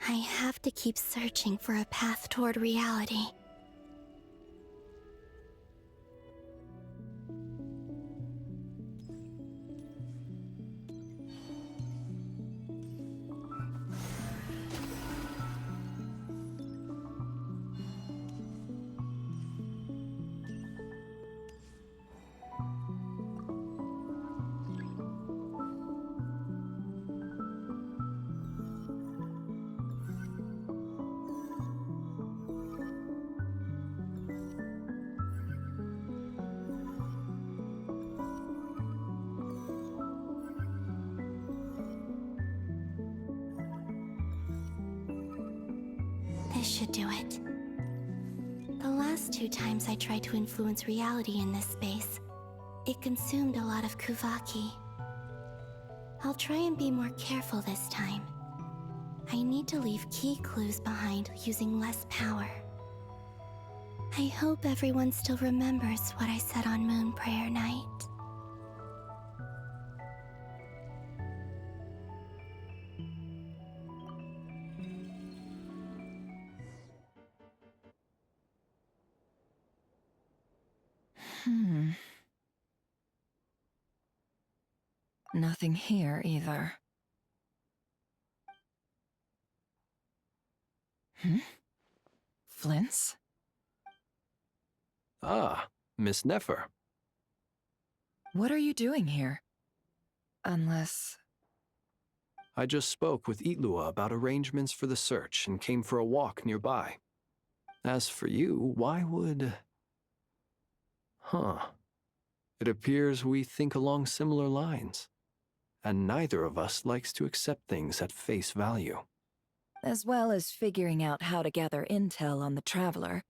I have to keep searching for a path toward reality. This should do it. The last 2 times I tried to influence reality in this space, it consumed a lot of Kuvaki. I'll try and be more careful this time. I need to leave key clues behind using less power. I hope everyone still remembers what I said on Moon Prayer Night. Nothing here either. Flints? Ah, Miss Nefer. What are you doing here? Unless... I just spoke with Itlua about arrangements for the search and came for a walk nearby. As for you, why would... It appears we think along similar lines, and neither of us likes to accept things at face value. As well as figuring out how to gather intel on the Traveler,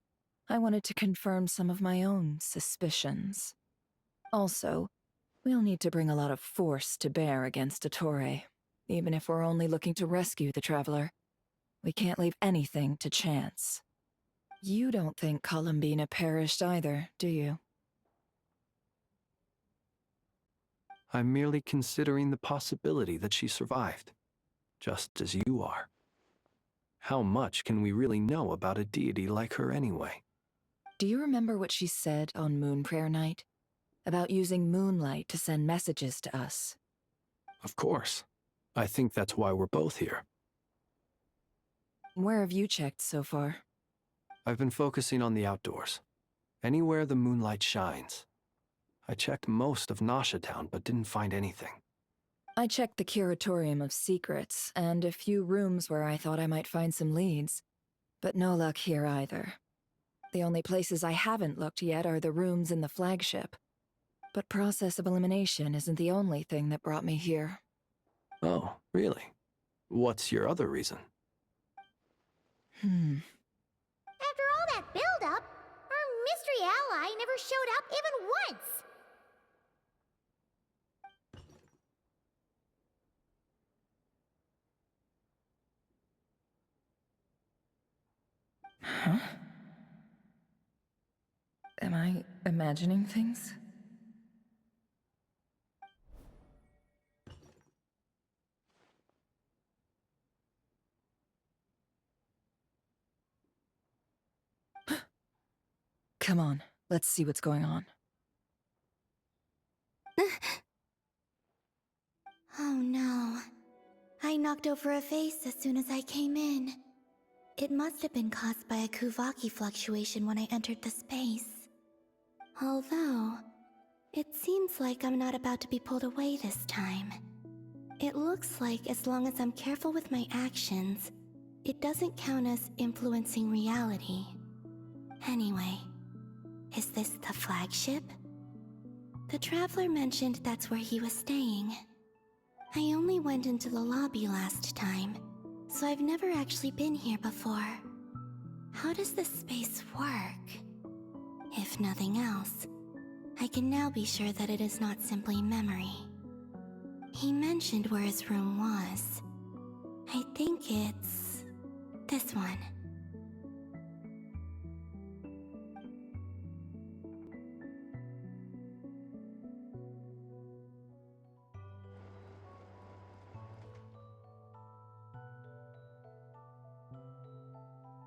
I wanted to confirm some of my own suspicions. Also, we'll need to bring a lot of force to bear against Ettore, even if we're only looking to rescue the Traveler. We can't leave anything to chance. You don't think Columbina perished either, do you? I'm merely considering the possibility that she survived, just as you are. How much can we really know about a deity like her anyway? Do you remember what she said on Moon Prayer Night? About using moonlight to send messages to us? Of course. I think that's why we're both here. Where have you checked so far? I've been focusing on the outdoors. Anywhere the moonlight shines. I checked most of Nasha Town, but didn't find anything. I checked the Curatorium of Secrets, and a few rooms where I thought I might find some leads. But no luck here either. The only places I haven't looked yet are the rooms in the flagship. But process of elimination isn't the only thing that brought me here. Oh, really? What's your other reason? After all that build-up, our mystery ally never showed up even once! Huh? Am I imagining things? Come on, let's see what's going on. Oh no. I knocked over a vase as soon as I came in. It must have been caused by a Kuvaki fluctuation when I entered the space. Although, it seems like I'm not about to be pulled away this time. It looks like as long as I'm careful with my actions, it doesn't count as influencing reality. Anyway, is this the flagship? The Traveler mentioned that's where he was staying. I only went into the lobby last time, so I've never actually been here before. How does this space work? If nothing else, I can now be sure that it is not simply memory. He mentioned where his room was. I think it's this one.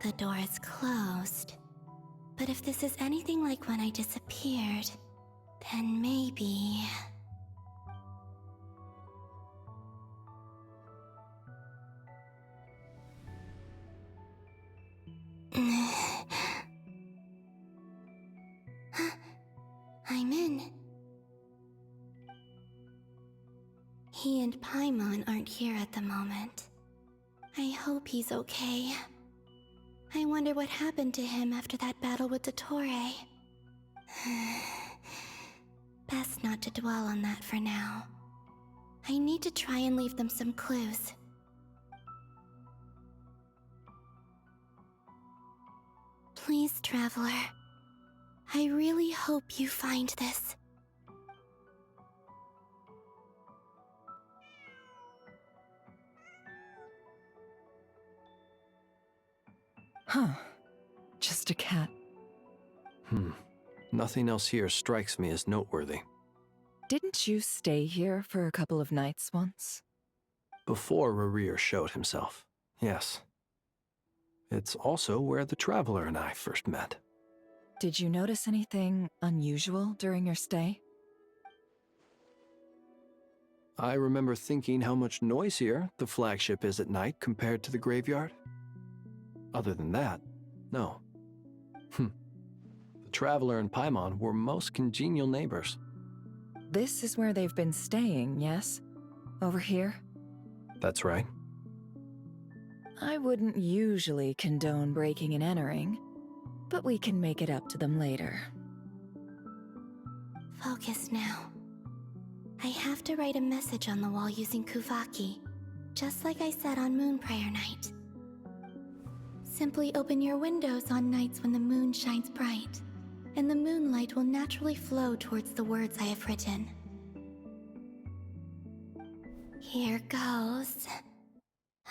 the door is closed. But if this is anything like when I disappeared, then maybe... I'm in. He and Paimon aren't here at the moment. I hope he's okay. I wonder what happened to him after that battle with Dottore. Best not to dwell on that for now. I need to try and leave them some clues. Please, Traveler. I really hope you find this. Huh. Just a cat. Nothing else here strikes me as noteworthy. Didn't you stay here for a couple of nights once? Before Rerir showed himself, yes. It's also where the Traveler and I first met. Did you notice anything unusual during your stay? I remember thinking how much noisier the flagship is at night compared to the graveyard. Other than that, no. The Traveler and Paimon were most congenial neighbors. This is where they've been staying, yes? Over here? That's right. I wouldn't usually condone breaking and entering, but we can make it up to them later. Focus now. I have to write a message on the wall using Kuvaki, just like I said on Moon Prayer Night. Simply open your windows on nights when the moon shines bright, and the moonlight will naturally flow towards the words I have written. Here goes.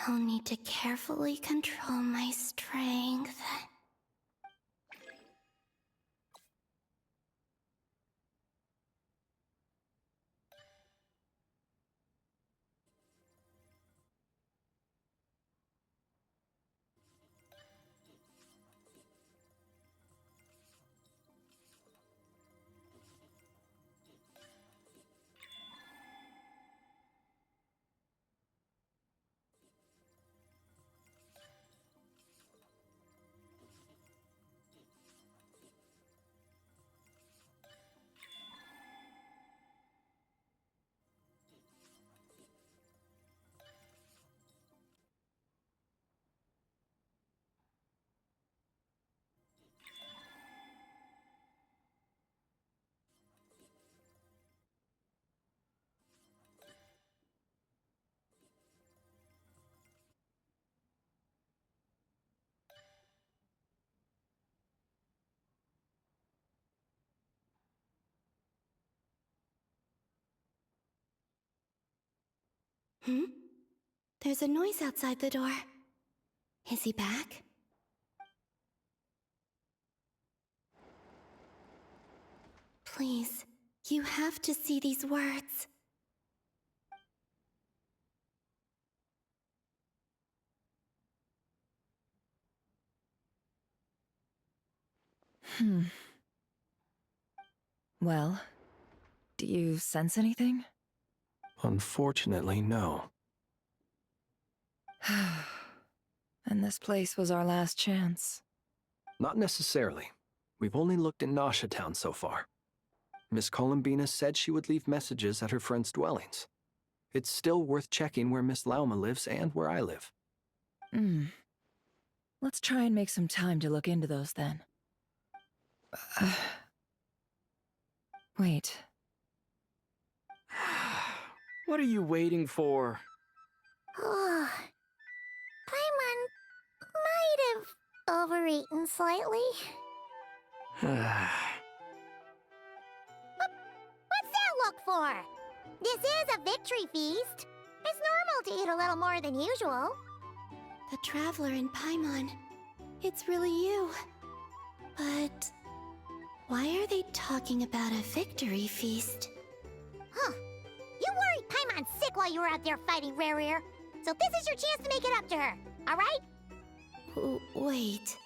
I'll need to carefully control my strength. There's a noise outside the door. Is he back? Please, you have to see these words. Well, do you sense anything? Unfortunately, no. And this place was our last chance. Not necessarily. We've only looked in Nasha Town so far. Miss Columbina said she would leave messages at her friends' dwellings. It's still worth checking where Miss Lauma lives and where I live. Let's try and make some time to look into those then. Wait. What are you waiting for? Oh, Paimon might have overeaten slightly. What's that look for? This is a victory feast. It's normal to eat a little more than usual. The Traveler and Paimon. It's really you. But why are they talking about a victory feast? Huh. You worried Paimon sick while you were out there fighting Rerir. So this is your chance to make it up to her, alright? Wait.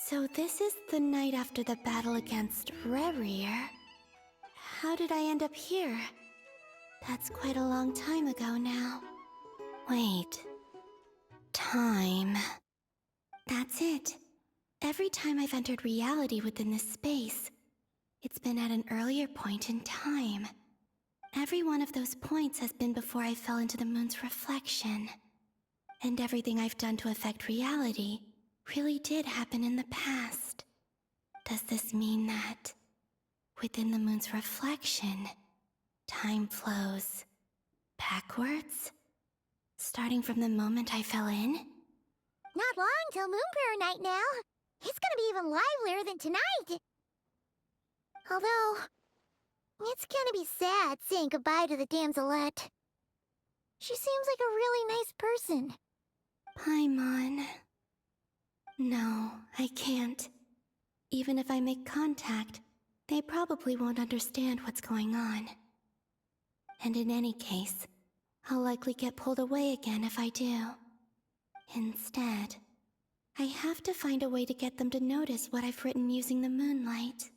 So this is the night after the battle against Rerir. How did I end up here? That's quite a long time ago now. Wait. Time. That's it. Every time I've entered reality within this space, it's been at an earlier point in time. Every one of those points has been before I fell into the moon's reflection. And everything I've done to affect reality really did happen in the past. Does this mean that, within the moon's reflection, time flows backwards? Starting from the moment I fell in? Not long till Moon Prayer Night now. It's gonna be even livelier than tonight. Although, it's gonna be sad saying goodbye to the damselette. She seems like a really nice person. Paimon. No, I can't. Even if I make contact, they probably won't understand what's going on. And in any case, I'll likely get pulled away again if I do. Instead, I have to find a way to get them to notice what I've written using the moonlight.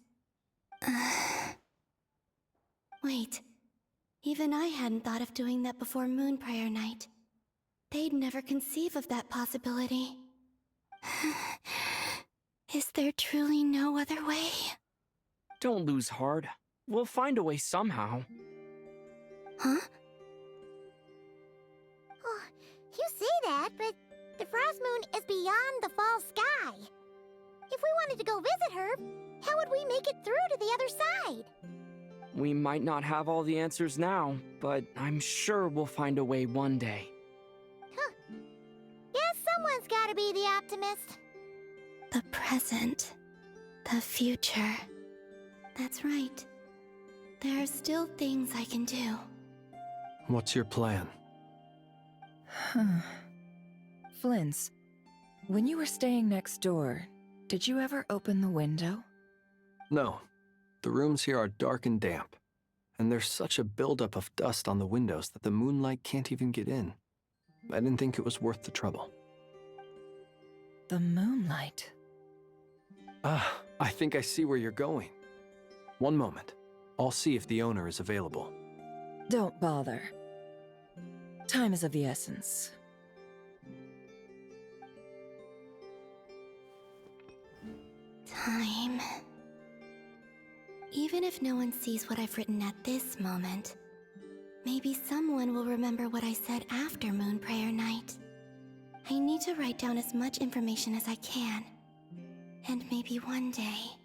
Wait, even I hadn't thought of doing that before Moon Prayer Night. They'd never conceive of that possibility. Is there truly no other way? Don't lose heart. We'll find a way somehow. Huh? Oh, you say that, but the Frost Moon is beyond the fall sky. If we wanted to go visit her, how would we make it through to the other side? We might not have all the answers now, but I'm sure we'll find a way one day. Guess someone's gotta be the optimist. The present. The future. That's right. There are still things I can do. What's your plan? Flint's, when you were staying next door, did you ever open the window? No. The rooms here are dark and damp. And there's such a buildup of dust on the windows that the moonlight can't even get in. I didn't think it was worth the trouble. The moonlight. Ah, I think I see where you're going. One moment. I'll see if the owner is available. Don't bother. Time is of the essence. Time. Even if no one sees what I've written at this moment, maybe someone will remember what I said after Moon Prayer Night. I need to write down as much information as I can. And maybe one day...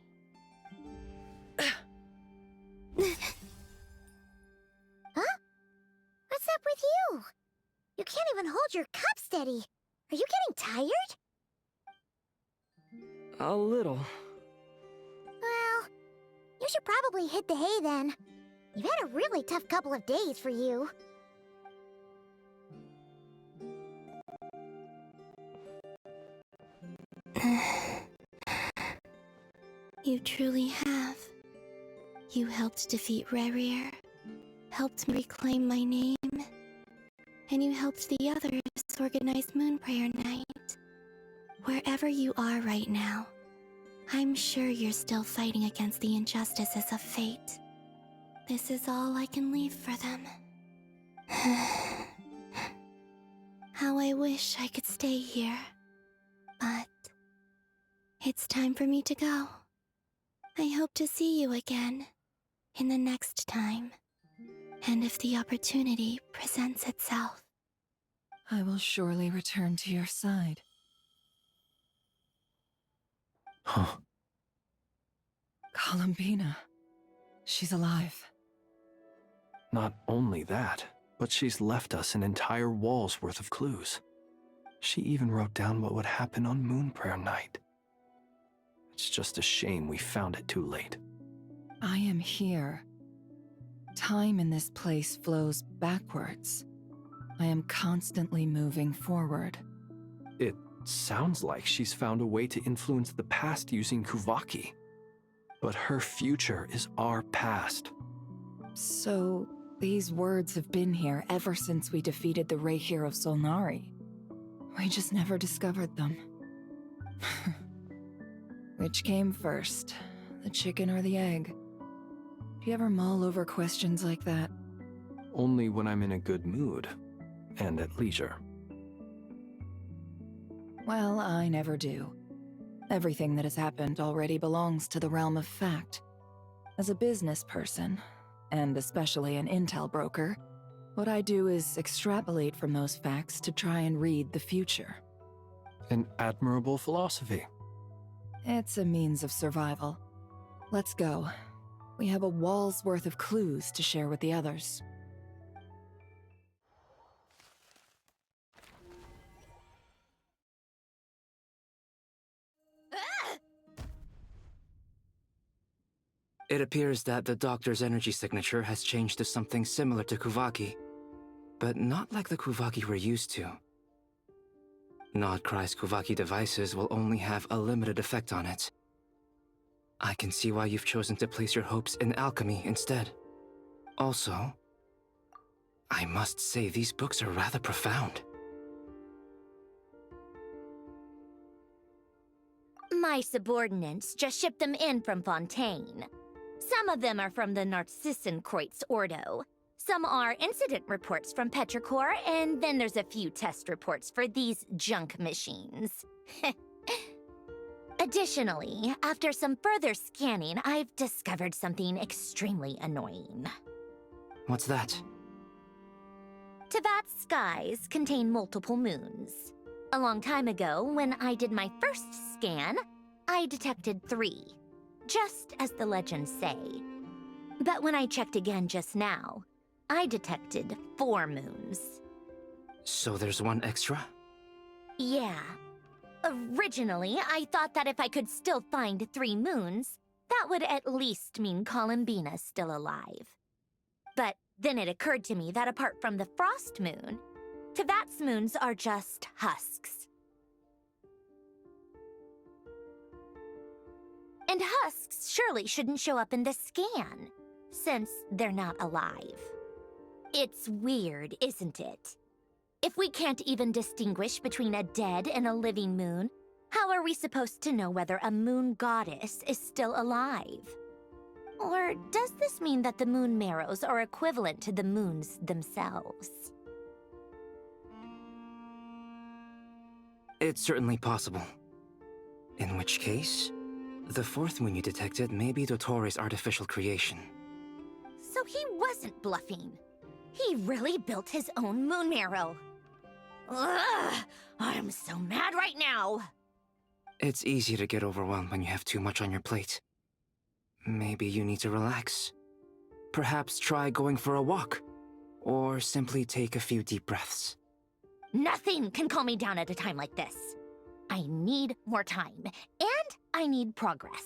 Huh? What's up with you? You can't even hold your cup steady. Are you getting tired? A little. Well, you should probably hit the hay then. You've had a really tough couple of days for you. You truly have. You helped defeat Rerir, helped me reclaim my name, and you helped the others organize Moon Prayer Night. Wherever you are right now, I'm sure you're still fighting against the injustices of fate. This is all I can leave for them. How I wish I could stay here. But it's time for me to go. I hope to see you again in the next time. And if the opportunity presents itself. I will surely return to your side. Huh. Columbina. She's alive. Not only that, but she's left us an entire wall's worth of clues. She even wrote down what would happen on Moon Prayer Night. It's just a shame we found it too late. I am here. Time in this place flows backwards. I am constantly moving forward. It sounds like she's found a way to influence the past using Kuvaki. But her future is our past. So, these words have been here ever since we defeated the Reir of Solnari. We just never discovered them. Which came first, the chicken or the egg? Do you ever mull over questions like that? Only when I'm in a good mood and at leisure. Well, I never do. Everything that has happened already belongs to the realm of fact. As a business person, and especially an intel broker, what I do is extrapolate from those facts to try and read the future. An admirable philosophy. It's a means of survival. Let's go. We have a wall's worth of clues to share with the others. It appears that the doctor's energy signature has changed to something similar to Kuvaki, but not like the Kuvaki we're used to. Nod-Krai's Kuvaki devices will only have a limited effect on it. I can see why you've chosen to place your hopes in alchemy instead. Also, I must say these books are rather profound. My subordinates just shipped them in from Fontaine. Some of them are from the Narcissenkreuz Ordo. Some are incident reports from Petrichor, and then there's a few test reports for these junk machines. Additionally, after some further scanning, I've discovered something extremely annoying. What's that? Teyvat's skies contain multiple moons. A long time ago, when I did my first scan, I detected 3, just as the legends say. But when I checked again just now, I detected 4 moons. So there's one extra? Yeah. Originally, I thought that if I could still find 3 moons, that would at least mean Columbina's still alive. But then it occurred to me that apart from the Frost Moon, Teyvat's moons are just husks. And husks surely shouldn't show up in the scan, since they're not alive. It's weird, isn't it? If we can't even distinguish between a dead and a living moon, how are we supposed to know whether a moon goddess is still alive? Or does this mean that the moon marrows are equivalent to the moons themselves? It's certainly possible. In which case, the 4th moon you detected may be Dottore artificial creation. So he wasn't bluffing. He really built his own moon marrow. Ugh! I'm so mad right now! It's easy to get overwhelmed when you have too much on your plate. Maybe you need to relax. Perhaps try going for a walk, or simply take a few deep breaths. Nothing can calm me down at a time like this. I need more time, and I need progress.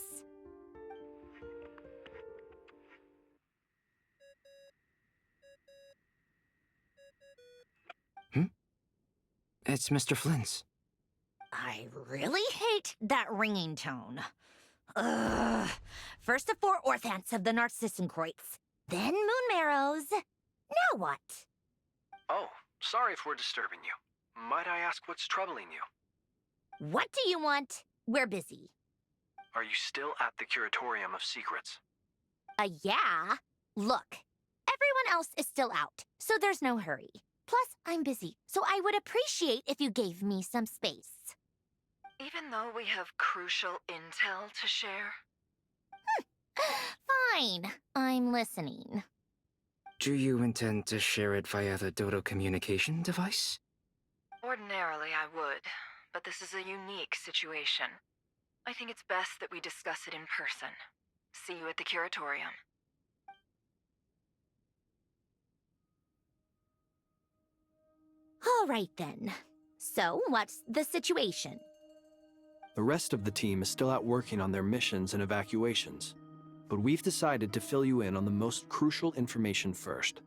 It's Mr. Flynn's. I really hate that ringing tone. Ugh. First the 4 orthants of the Narcissenkreuz, then moon marrows. Now what? Oh, sorry if we're disturbing you. Might I ask what's troubling you? What do you want? We're busy. Are you still at the Curatorium of Secrets? Yeah. Look, everyone else is still out, so there's no hurry. Plus, I'm busy, so I would appreciate if you gave me some space. Even though we have crucial intel to share? Fine, I'm listening. Do you intend to share it via the Dodo communication device? Ordinarily, I would, but this is a unique situation. I think it's best that we discuss it in person. See you at the Curatorium. All right then. So, what's the situation? The rest of the team is still out working on their missions and evacuations, but we've decided to fill you in on the most crucial information first.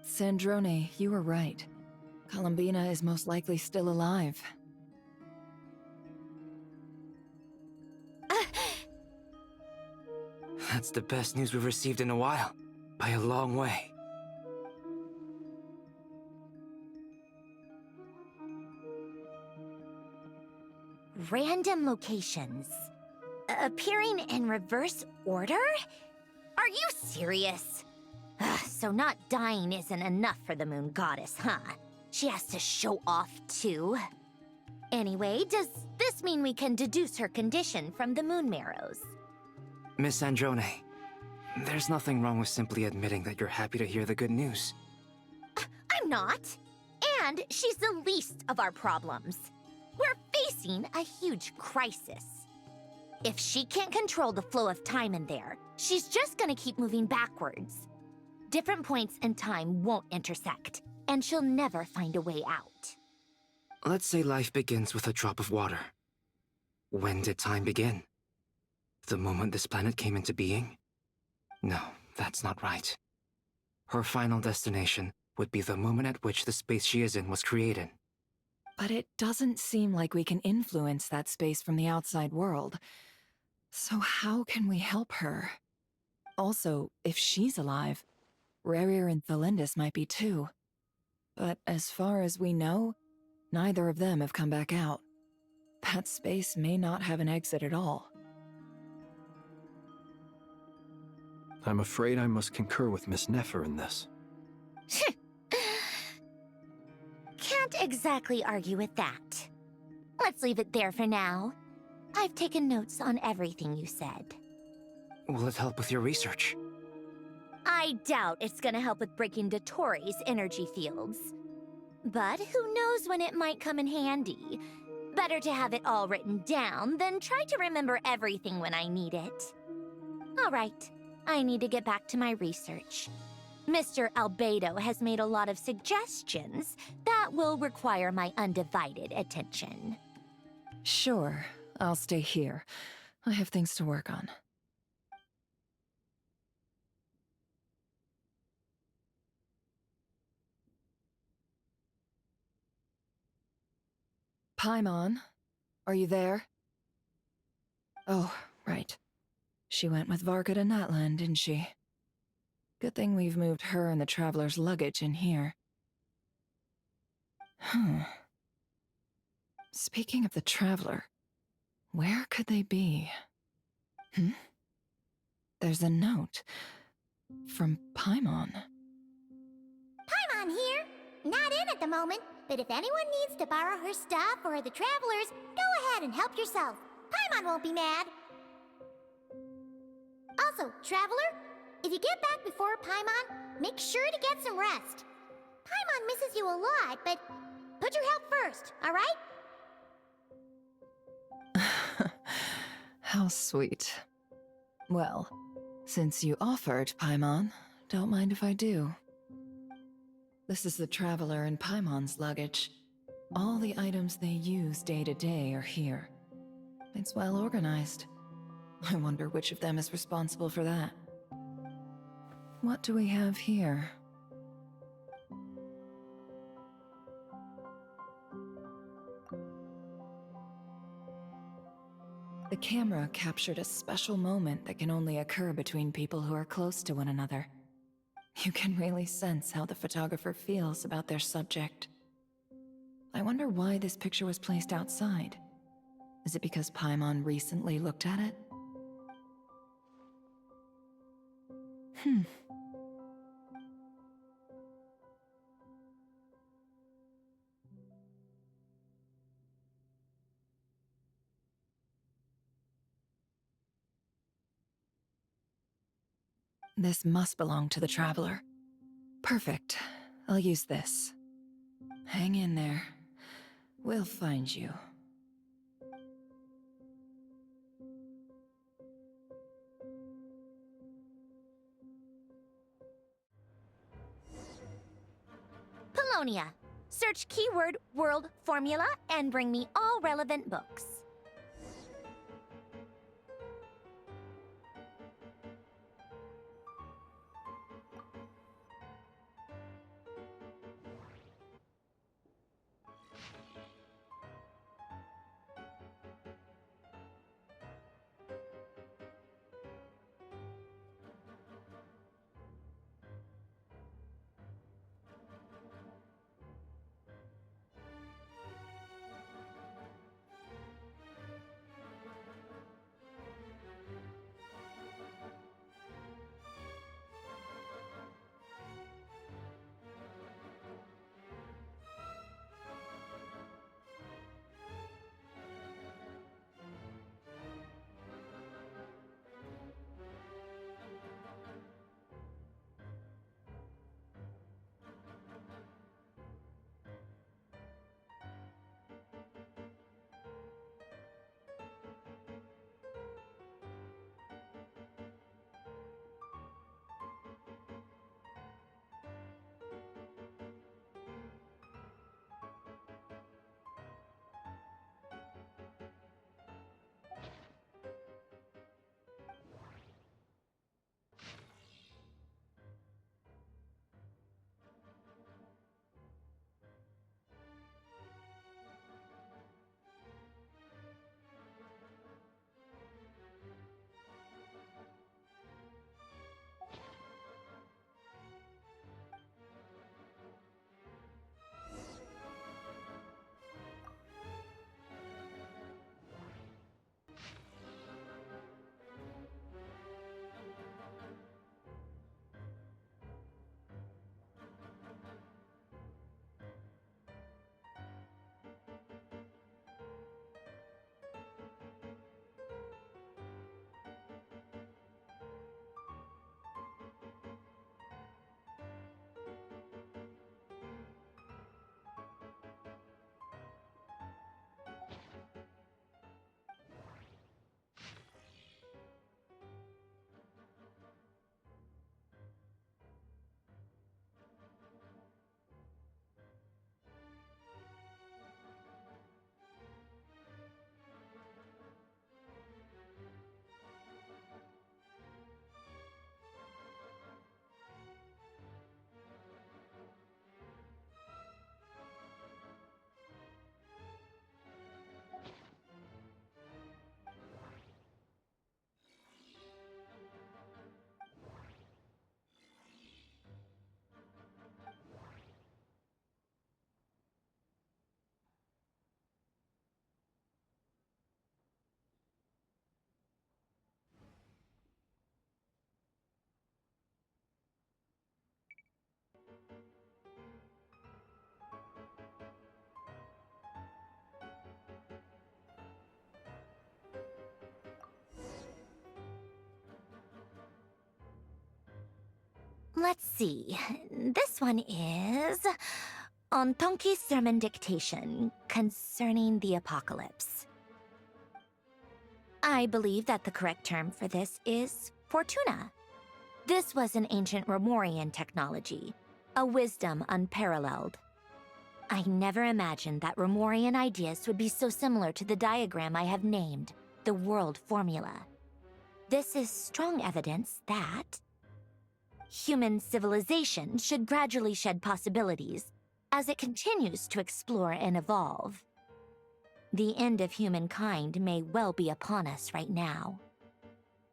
Sandrone, you were right. Columbina is most likely still alive. That's the best news we've received in a while, by a long way. random locations. Appearing in reverse order? Are you serious? Ugh, so not dying isn't enough for the moon goddess, huh? She has to show off too. Anyway, does this mean we can deduce her condition from the moon marrows? Miss Androne, there's nothing wrong with simply admitting that you're happy to hear the good news. I'm not. And she's the least of our problems. We're facing a huge crisis. If she can't control the flow of time in there, she's just gonna keep moving backwards. Different points in time won't intersect, and she'll never find a way out. Let's say life begins with a drop of water. When did time begin? The moment this planet came into being? No, that's not right. Her final destination would be the moment at which the space she is in was created. But it doesn't seem like we can influence that space from the outside world. So how can we help her? Also, if she's alive, Rerir and Thalindis might be too. But as far as we know, neither of them have come back out. That space may not have an exit at all. I'm afraid I must concur with Miss Nefer in this. Can't exactly argue with that. Let's leave it there for now. I've taken notes on everything you said. Will it help with your research? I doubt it's gonna help with breaking Dotori's energy fields. But who knows when it might come in handy. Better to have it all written down than try to remember everything when I need it. All right, I need to get back to my research. Mr. Albedo has made a lot of suggestions that will require my undivided attention. Sure, I'll stay here. I have things to work on. Paimon, are you there? Oh, right. She went with Varka to Natlan, didn't she? Good thing we've moved her and the Traveler's luggage in here. Speaking of the Traveler, where could they be? There's a note. From Paimon. Paimon here. Not in at the moment, but if anyone needs to borrow her stuff or the Travelers, go ahead and help yourself. Paimon won't be mad. Also, Traveler, if you get back before Paimon, make sure to get some rest. Paimon misses you a lot, but put your health first, alright? How sweet. Well, since you offered, Paimon, don't mind if I do. This is the Traveler and Paimon's luggage. All the items they use day to day are here. It's well organized. I wonder which of them is responsible for that. What do we have here? The camera captured a special moment that can only occur between people who are close to one another. You can really sense how the photographer feels about their subject. I wonder why this picture was placed outside. Is it because Paimon recently looked at it? This must belong to the Traveler. Perfect. I'll use this. Hang in there. We'll find you. Polonia. Search keyword world formula and bring me all relevant books. Let's see. This one is on Tonki's sermon dictation concerning the apocalypse. I believe that the correct term for this is Fortuna. This was an ancient Romorian technology, a wisdom unparalleled. I never imagined that Romorian ideas would be so similar to the diagram I have named, the World Formula. This is strong evidence that human civilization should gradually shed possibilities as it continues to explore and evolve. The end of humankind may well be upon us right now.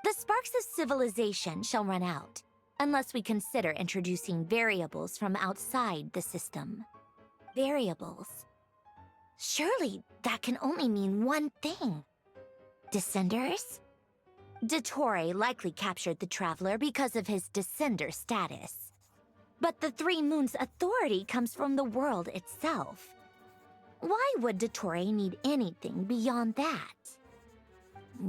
The sparks of civilization shall run out, unless we consider introducing variables from outside the system. Variables. Surely that can only mean one thing. Descenders? Dottore likely captured the Traveler because of his descender status. But the Three Moons' authority comes from the world itself. Why would Dottore need anything beyond that?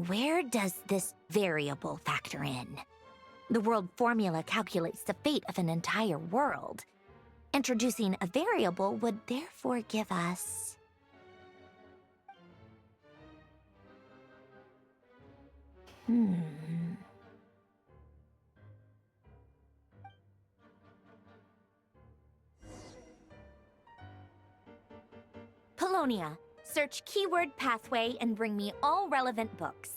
Where does this variable factor in? The world formula calculates the fate of an entire world. Introducing a variable would therefore give us... Polonia, search keyword pathway and bring me all relevant books.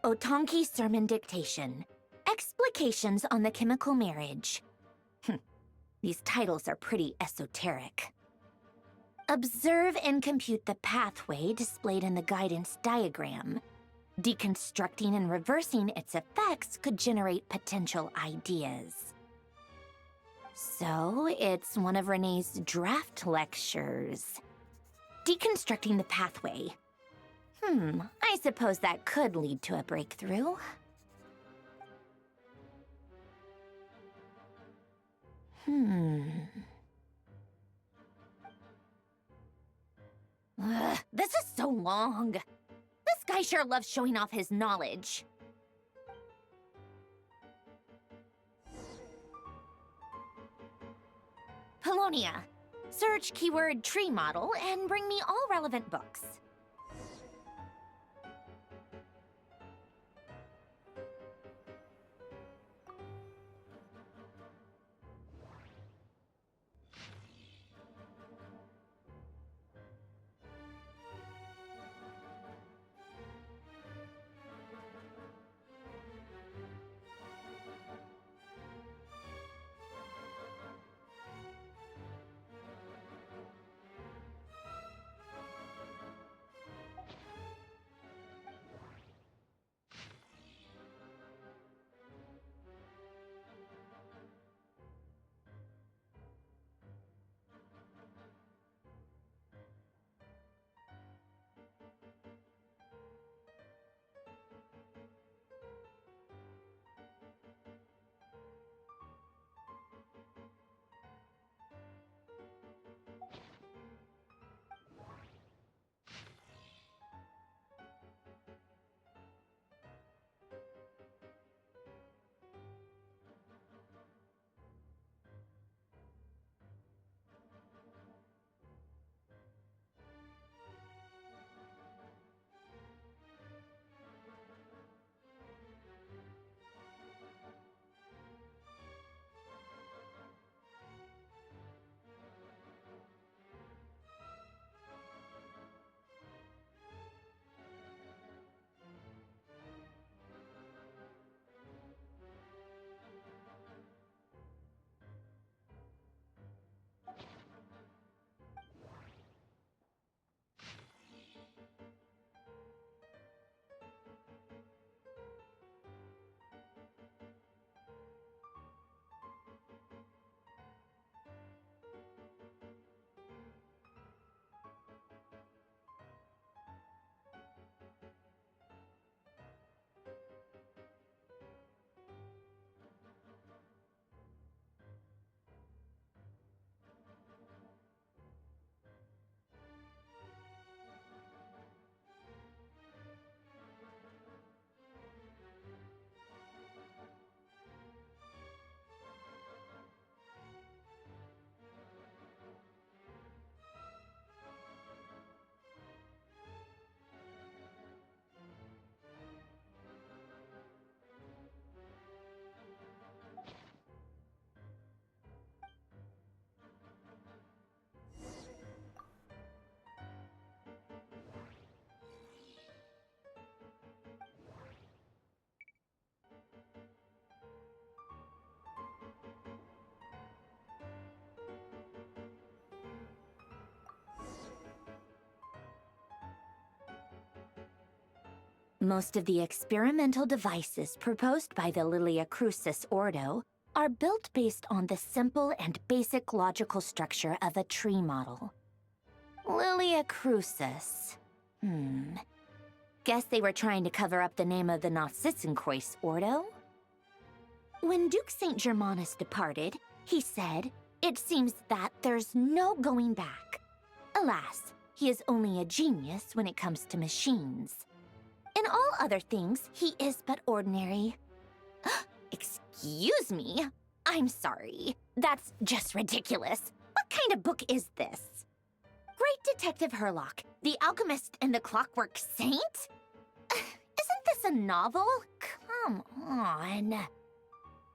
Otonki Sermon Dictation. Explications on the Chemical Marriage. These titles are pretty esoteric. Observe and compute the pathway displayed in the guidance diagram. Deconstructing and reversing its effects could generate potential ideas. So, it's one of Renee's draft lectures. Deconstructing the pathway. I suppose that could lead to a breakthrough. This is so long. This guy sure loves showing off his knowledge. Polonia, search keyword tree model and bring me all relevant books. Most of the experimental devices proposed by the Lilia Crucis Ordo are built based on the simple and basic logical structure of a tree model. Lilia Crucis. Guess they were trying to cover up the name of the Nod-Krai Ordo? When Duke St. Germanus departed, he said, "It seems that there's no going back." Alas, he is only a genius when it comes to machines. In all other things, he is but ordinary. Excuse me? I'm sorry. That's just ridiculous. What kind of book is this? Great Detective Herlock, the Alchemist and the Clockwork Saint? Isn't this a novel? Come on.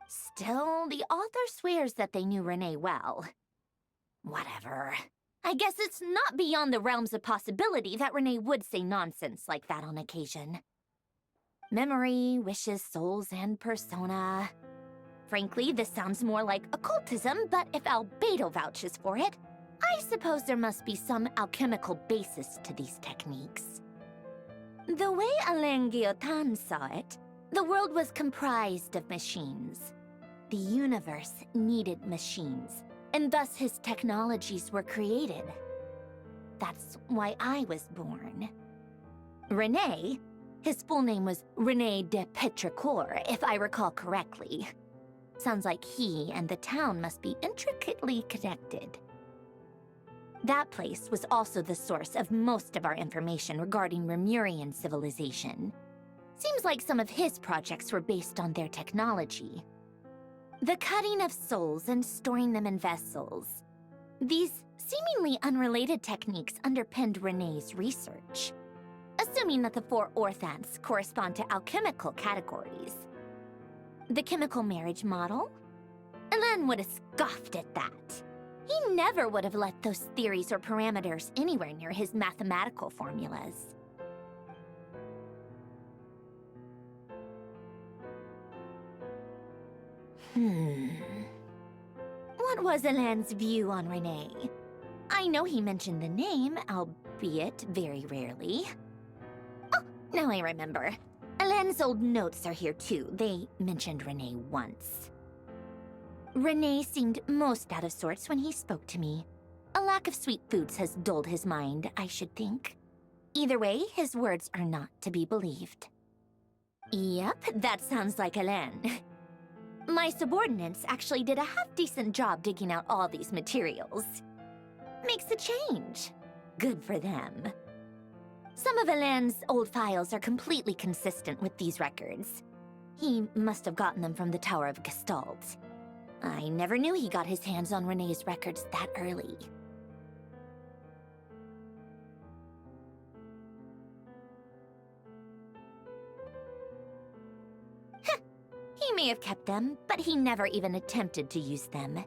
Still, the author swears that they knew Renee well. Whatever. I guess it's not beyond the realms of possibility that Renee would say nonsense like that on occasion. Memory, wishes, souls, and persona. Frankly, this sounds more like occultism, but if Albedo vouches for it, I suppose there must be some alchemical basis to these techniques. The way Alain Guillotin saw it, the world was comprised of machines. The universe needed machines, and thus his technologies were created. That's why I was born. Renee, his full name was Renee de Petrichor, if I recall correctly. Sounds like he and the town must be intricately connected. That place was also the source of most of our information regarding Remurian civilization. Seems like some of his projects were based on their technology. The cutting of souls and storing them in vessels. These seemingly unrelated techniques underpinned Renee's research, assuming that the 4 orthants correspond to alchemical categories. The chemical marriage model? Alain would have scoffed at that. He never would have let those theories or parameters anywhere near his mathematical formulas. What was Alain's view on Renee? I know he mentioned the name, albeit very rarely. Oh, now I remember. Alain's old notes are here too. They mentioned Renee once. Renee seemed most out of sorts when he spoke to me. A lack of sweet foods has dulled his mind, I should think. Either way, his words are not to be believed. Yep, that sounds like Alain. My subordinates actually did a half-decent job digging out all these materials. Makes a change. Good for them. Some of Alain's old files are completely consistent with these records. He must have gotten them from the Tower of Gestalt. I never knew he got his hands on Renee's records that early. He may have kept them, but he never even attempted to use them.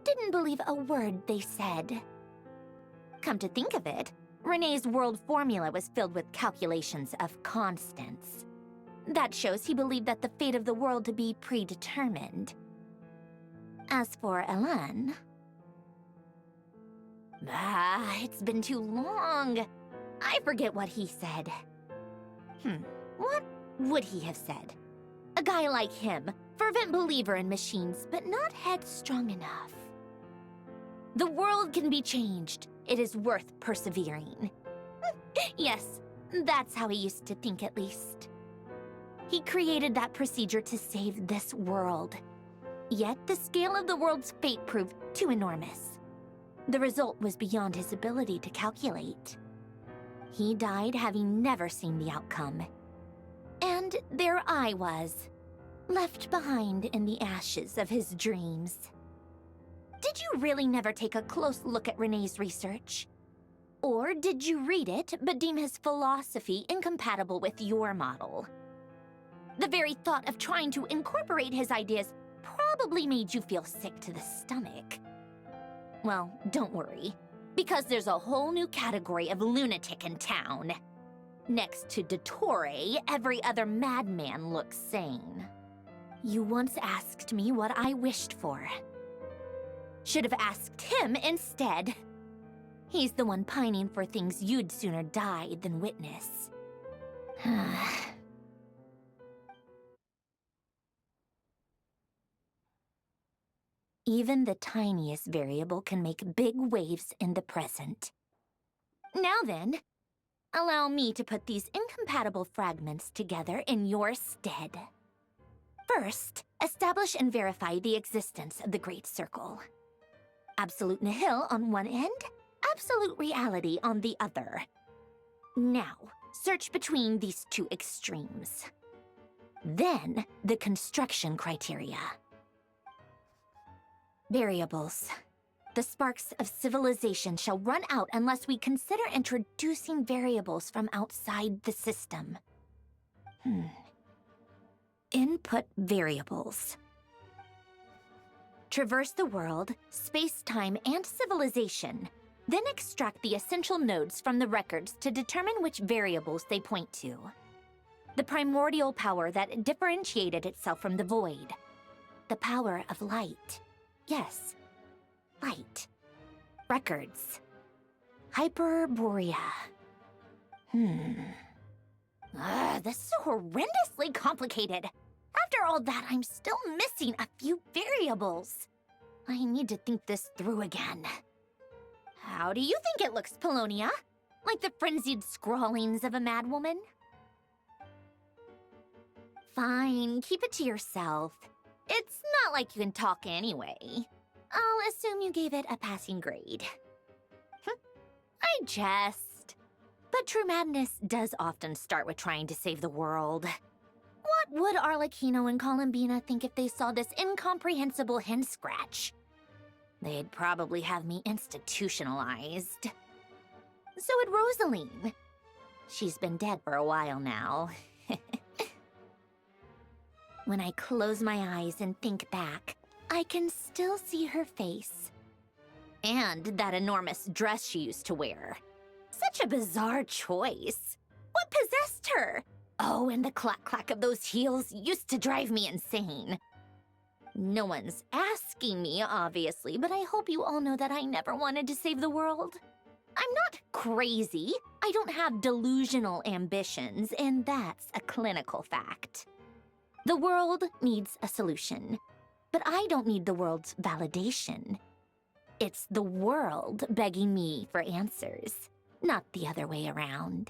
Didn't believe a word they said. Come to think of it, Renee's world formula was filled with calculations of constants. That shows he believed that the fate of the world to be predetermined. As for Alain... it's been too long. I forget what he said. What would he have said? A guy like him, fervent believer in machines, but not headstrong enough. The world can be changed. It is worth persevering. Yes, that's how he used to think at least. He created that procedure to save this world. Yet the scale of the world's fate proved too enormous. The result was beyond his ability to calculate. He died having never seen the outcome. And there I was, left behind in the ashes of his dreams. Did you really never take a close look at Renee's research? Or did you read it but deem his philosophy incompatible with your model? The very thought of trying to incorporate his ideas probably made you feel sick to the stomach. Well, don't worry, because there's a whole new category of lunatic in town. Next to Dottore, every other madman looks sane. You once asked me what I wished for. Should have asked him instead. He's the one pining for things you'd sooner die than witness. Even the tiniest variable can make big waves in the present. Now then, allow me to put these incompatible fragments together in your stead. First, establish and verify the existence of the Great Circle. Absolute nihil on one end, absolute reality on the other. Now, search between these two extremes. Then, the construction criteria. Variables. The sparks of civilization shall run out unless we consider introducing variables from outside the system. Input variables. Traverse the world, space-time, and civilization. Then extract the essential nodes from the records to determine which variables they point to. The primordial power that differentiated itself from the void. The power of light. Yes, light. Records. Hyperborea. This is horrendously complicated. After all that, I'm still missing a few variables. I need to think this through again. How do you think it looks, Polonia? Like the frenzied scrawlings of a madwoman? Fine, keep it to yourself. It's not like you can talk anyway. I'll assume you gave it a passing grade. I jest. But true madness does often start with trying to save the world. What would Arlecchino and Columbina think if they saw this incomprehensible hen scratch? They'd probably have me institutionalized. So would Rosaline. She's been dead for a while now. When I close my eyes and think back, I can still see her face. And that enormous dress she used to wear. Such a bizarre choice. What possessed her? Oh, and the clack-clack of those heels used to drive me insane. No one's asking me, obviously, but I hope you all know that I never wanted to save the world. I'm not crazy. I don't have delusional ambitions, and that's a clinical fact. The world needs a solution, but I don't need the world's validation. It's the world begging me for answers, not the other way around.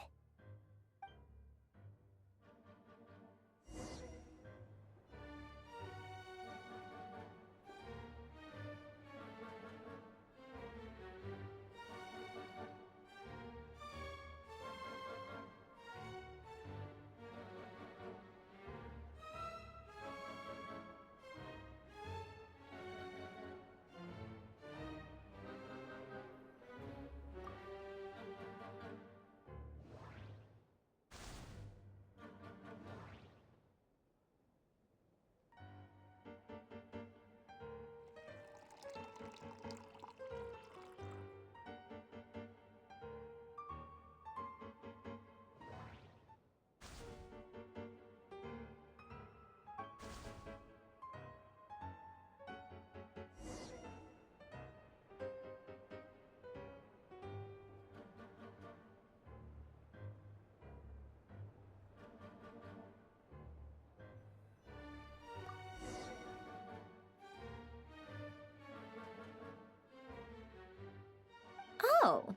Oh,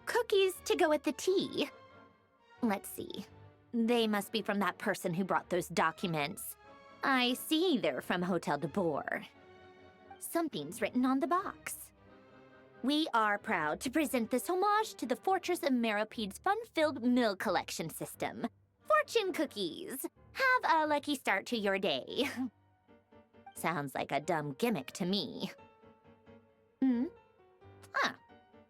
cookies to go with the tea. Let's see. They must be from that person who brought those documents. I see they're from Hotel de Boer. Something's written on the box. We are proud to present this homage to the Fortress of Meropede's fun-filled mill collection system. Fortune cookies. Have a lucky start to your day. Sounds like a dumb gimmick to me.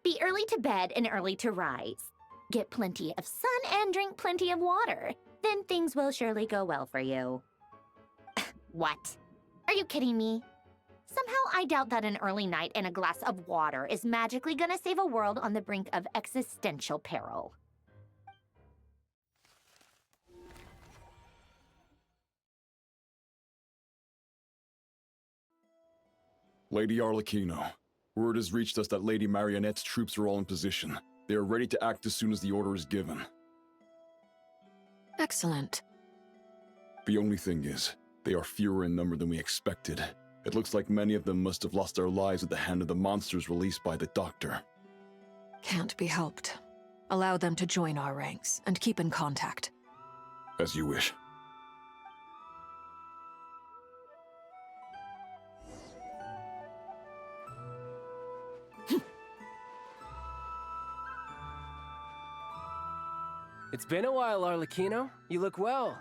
Be early to bed and early to rise. Get plenty of sun and drink plenty of water. Then things will surely go well for you. What? Are you kidding me? Somehow I doubt that an early night and a glass of water is magically gonna save a world on the brink of existential peril. Lady Arlecchino, word has reached us that Lady Marionette's troops are all in position. They are ready to act as soon as the order is given. Excellent. The only thing is, they are fewer in number than we expected, It looks like many of them must have lost their lives at the hand of the monsters released by the Doctor. Can't be helped. Allow them to join our ranks, and keep in contact. As you wish. It's been a while, Arlecchino. You look well.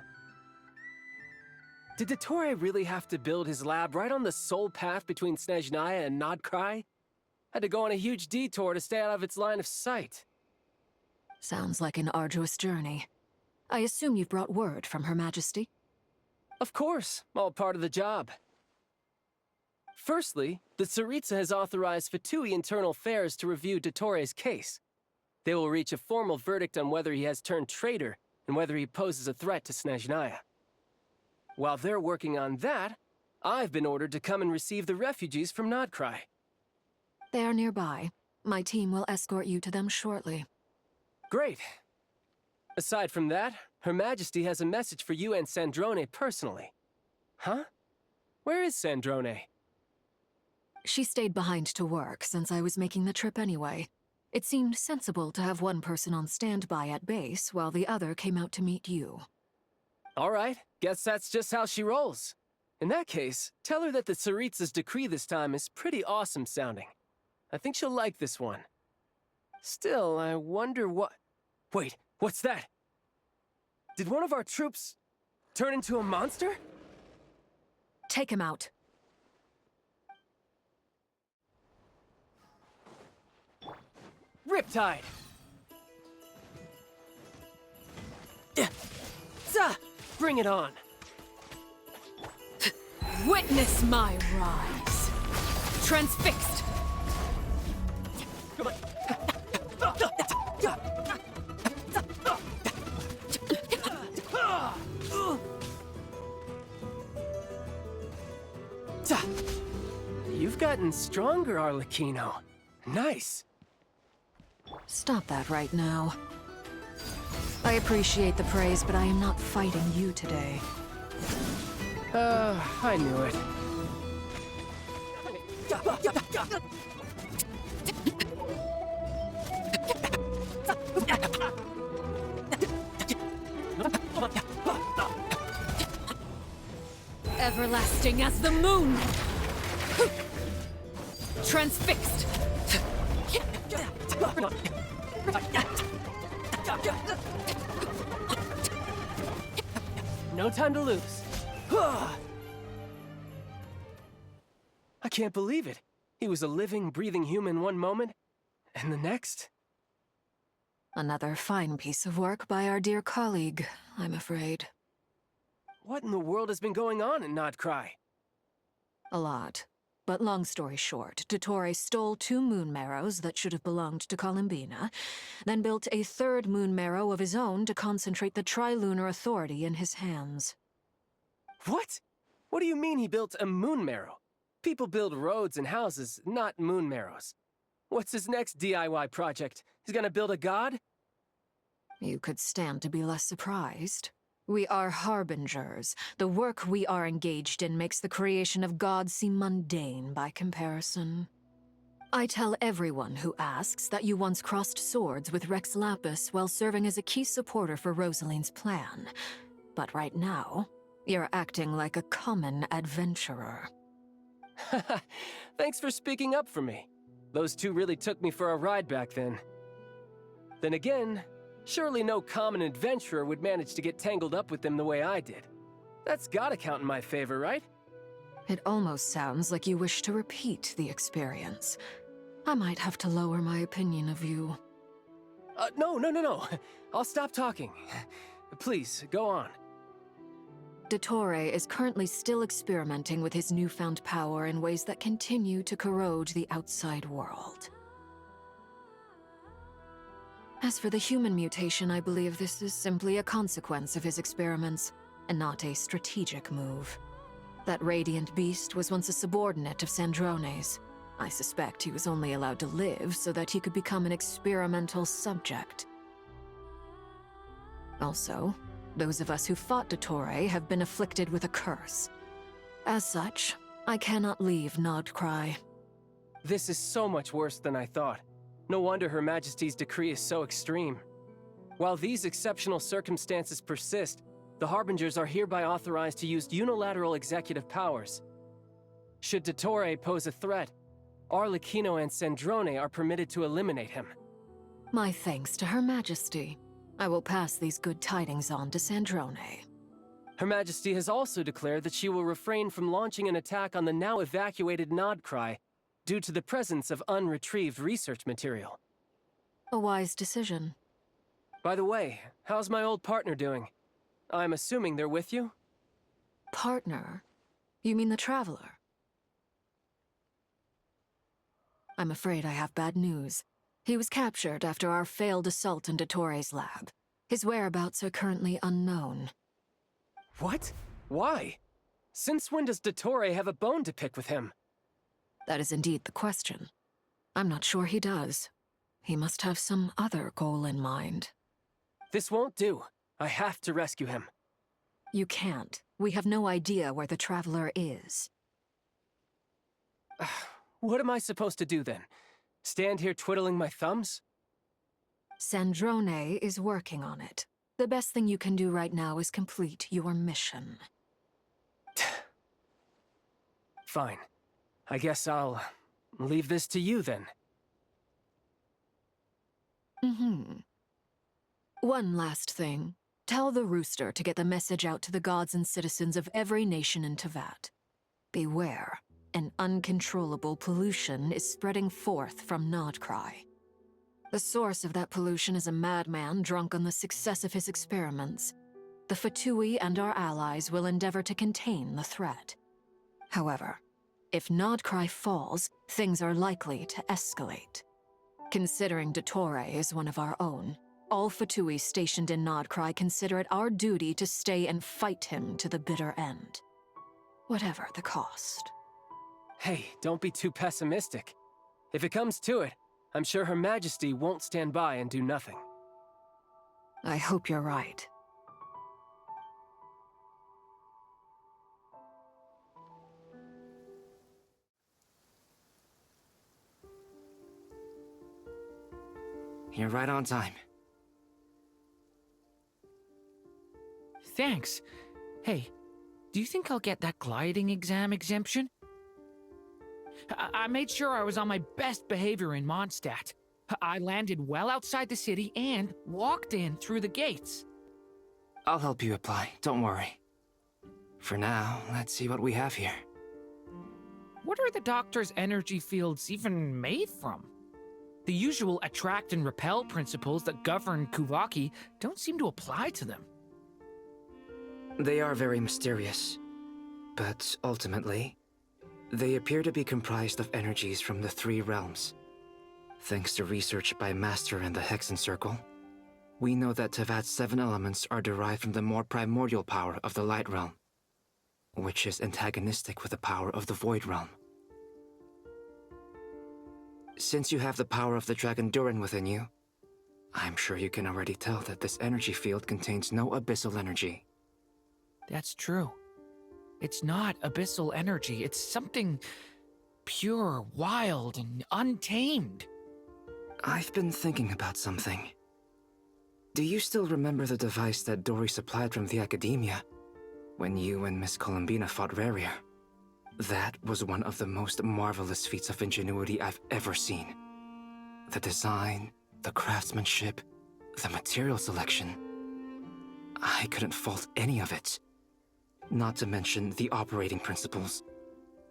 Did Dottore really have to build his lab right on the sole path between Snezhnaya and Nod-Krai? Had to go on a huge detour to stay out of its line of sight. Sounds like an arduous journey. I assume you've brought word from Her Majesty? Of course, all part of the job. Firstly, the Tsaritsa has authorized Fatui Internal Affairs to review Dottore's case. They will reach a formal verdict on whether he has turned traitor and whether he poses a threat to Snezhnaya. While they're working on that, I've been ordered to come and receive the refugees from Nod-Krai. They are nearby. My team will escort you to them shortly. Great. Aside from that, Her Majesty has a message for you and Sandrone personally. Huh? Where is Sandrone? She stayed behind to work since I was making the trip anyway. It seemed sensible to have one person on standby at base while the other came out to meet you. All right, guess that's just how she rolls. In that case, tell her that the Tsaritsa's decree this time is pretty awesome sounding. I think she'll like this one. Still, I wonder what... Wait, what's that? Did one of our troops turn into a monster? Take him out. Riptide! Bring it on! Witness my rise! Transfixed! You've gotten stronger, Arlecchino. Nice. Stop that right now. I appreciate the praise, but I am not fighting you today. I knew it. Everlasting as the moon! Transfixed! No time to lose. I can't believe it. He was a living, breathing human one moment, and the next... Another fine piece of work by our dear colleague, I'm afraid. What in the world has been going on in Nod-Krai? A lot. But long story short, Dottore stole 2 moon marrows that should have belonged to Columbina, then built a 3rd moon marrow of his own to concentrate the Trilunar Authority in his hands. What? What do you mean he built a moon marrow? People build roads and houses, not moon marrows. What's his next DIY project? He's gonna build a god? You could stand to be less surprised. We are harbingers. The work we are engaged in makes the creation of gods seem mundane by comparison. I tell everyone who asks that you once crossed swords with Rex Lapis while serving as a key supporter for Rosaline's plan. But right now, you're acting like a common adventurer. Thanks for speaking up for me. Those 2 really took me for a ride back then. Then again, surely no common adventurer would manage to get tangled up with them the way I did. That's gotta count in my favor, right? It almost sounds like you wish to repeat the experience. I might have to lower my opinion of you. No. I'll stop talking. Please, go on. Dottore is currently still experimenting with his newfound power in ways that continue to corrode the outside world. As for the human mutation, I believe this is simply a consequence of his experiments, and not a strategic move. That radiant beast was once a subordinate of Sandrone's. I suspect he was only allowed to live so that he could become an experimental subject. Also, those of us who fought Dottore have been afflicted with a curse. As such, I cannot leave Nod-Krai. This is so much worse than I thought. No wonder Her Majesty's decree is so extreme. While these exceptional circumstances persist, the Harbingers are hereby authorized to use unilateral executive powers. Should Dottore pose a threat, Arlecchino and Sandrone are permitted to eliminate him. My thanks to Her Majesty. I will pass these good tidings on to Sandrone. Her Majesty has also declared that she will refrain from launching an attack on the now evacuated Nod-Krai due to the presence of unretrieved research material. A wise decision. By the way, how's my old partner doing? I'm assuming they're with you? Partner? You mean the Traveler? I'm afraid I have bad news. He was captured after our failed assault in Dottore's lab. His whereabouts are currently unknown. What? Why? Since when does Dottore have a bone to pick with him? That is indeed the question. I'm not sure he does. He must have some other goal in mind. This won't do. I have to rescue him. You can't. We have no idea where the Traveler is. What am I supposed to do then? Stand here twiddling my thumbs? Sandrone is working on it. The best thing you can do right now is complete your mission. Fine. I guess I'll leave this to you then. One last thing. Tell the Rooster to get the message out to the gods and citizens of every nation in Teyvat. Beware. An uncontrollable pollution is spreading forth from Nod-Krai. The source of that pollution is a madman drunk on the success of his experiments. The Fatui and our allies will endeavor to contain the threat. However, if Nod-Krai falls, things are likely to escalate. Considering Dottore is one of our own, all Fatui stationed in Nod-Krai consider it our duty to stay and fight him to the bitter end. Whatever the cost. Hey, don't be too pessimistic. If it comes to it, I'm sure Her Majesty won't stand by and do nothing. I hope you're right. You're right on time. Thanks. Hey, do you think I'll get that gliding exam exemption? I made sure I was on my best behavior in Mondstadt. I landed well outside the city and walked in through the gates. I'll help you apply, don't worry. For now, let's see what we have here. What are the doctor's energy fields even made from? The usual attract and repel principles that govern Kuvaki don't seem to apply to them. They are very mysterious, but ultimately, they appear to be comprised of energies from the three realms. Thanks to research by Master in the Hexen Circle, we know that Teyvat's 7 elements are derived from the more primordial power of the Light Realm, which is antagonistic with the power of the Void Realm. Since you have the power of the Dragon Durin within you, I'm sure you can already tell that this energy field contains no abyssal energy. That's true. It's not abyssal energy, it's something pure, wild, and untamed. I've been thinking about something. Do you still remember the device that Dory supplied from the Academia when you and Miss Columbina fought Rarier? That was one of the most marvelous feats of ingenuity I've ever seen. The design, the craftsmanship, the material selection. I couldn't fault any of it. Not to mention the operating principles.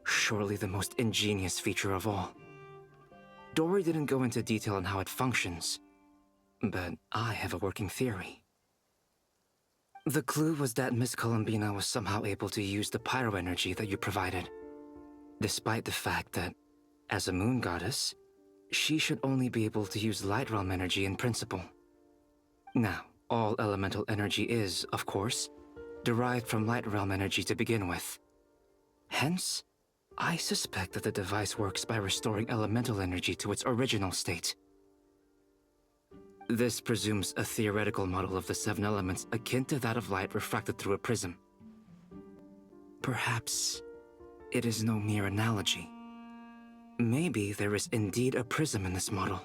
Surely the most ingenious feature of all. Dory didn't go into detail on how it functions, but I have a working theory. The clue was that Miss Columbina was somehow able to use the pyro energy that you provided, despite the fact that, as a moon goddess, she should only be able to use Light Realm energy in principle. Now, all elemental energy is, of course, derived from Light Realm energy to begin with. Hence, I suspect that the device works by restoring elemental energy to its original state. This presumes a theoretical model of the 7 elements akin to that of light refracted through a prism. Perhaps It is no mere analogy. Maybe there is indeed a prism in this model.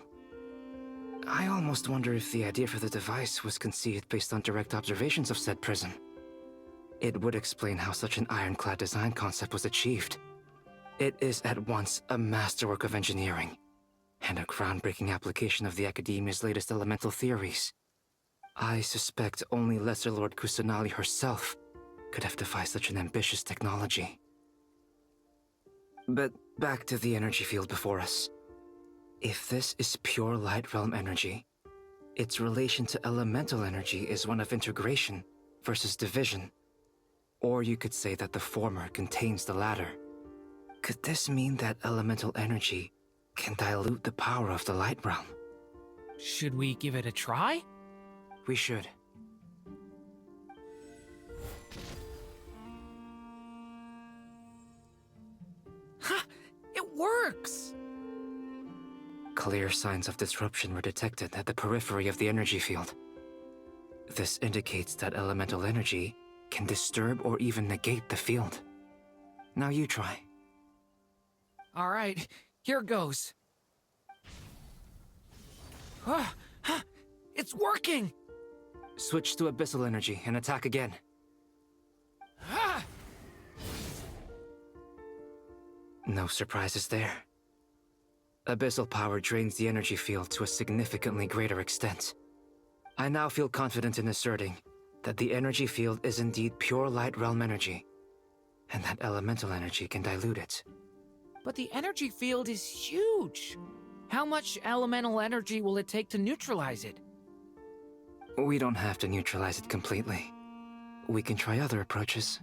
I almost wonder if the idea for the device was conceived based on direct observations of said prism. It would explain how such an ironclad design concept was achieved. It is at once a masterwork of engineering and a groundbreaking application of the Academia's latest elemental theories. I suspect only Lesser Lord Kusanali herself could have devised such an ambitious technology. But back to the energy field before us. If this is pure light realm energy, its relation to elemental energy is one of integration versus division. Or you could say that the former contains the latter. Could this mean that elemental energy can dilute the power of the light realm? Should we give it a try? We should. Ha! It works! Clear signs of disruption were detected at the periphery of the energy field. This indicates that elemental energy can disturb or even negate the field. Now you try. All right, here goes. It's working! Switch to abyssal energy and attack again. Ah! No surprises there. Abyssal power drains the energy field to a significantly greater extent. I now feel confident in asserting that the energy field is indeed pure light realm energy, and that elemental energy can dilute it. But the energy field is huge. How much elemental energy will it take to neutralize it? We don't have to neutralize it completely. We can try other approaches.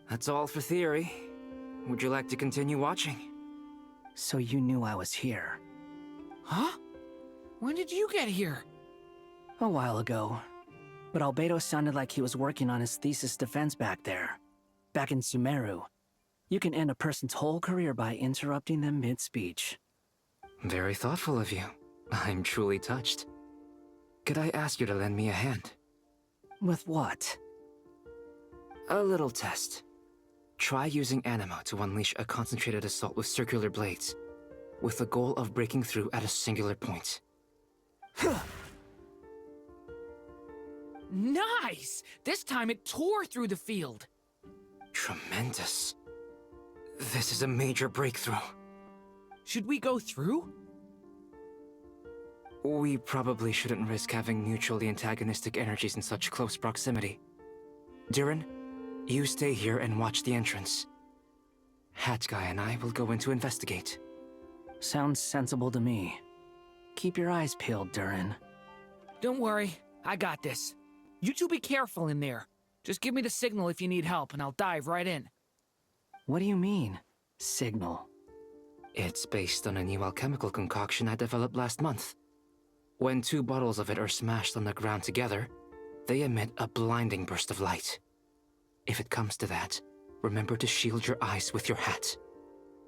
That's all for theory. Would you like to continue watching? So you knew I was here. Huh? When did you get here? A while ago. But Albedo sounded like he was working on his thesis defense back there. Back in Sumeru. You can end a person's whole career by interrupting them mid-speech. Very thoughtful of you. I'm truly touched. Could I ask you to lend me a hand? With what? A little test. Try using Anima to unleash a concentrated assault with circular blades, with the goal of breaking through at a singular point. Nice! This time it tore through the field. Tremendous. This is a major breakthrough. Should we go through? We probably shouldn't risk having mutually antagonistic energies in such close proximity. Durin, you stay here and watch the entrance. Hat Guy and I will go in to investigate. Sounds sensible to me. Keep your eyes peeled, Durin. Don't worry, I got this. You two be careful in there. Just give me the signal if you need help, and I'll dive right in. What do you mean, signal? It's based on a new alchemical concoction I developed last month. When 2 bottles of it are smashed on the ground together, they emit a blinding burst of light. If it comes to that, remember to shield your eyes with your hat.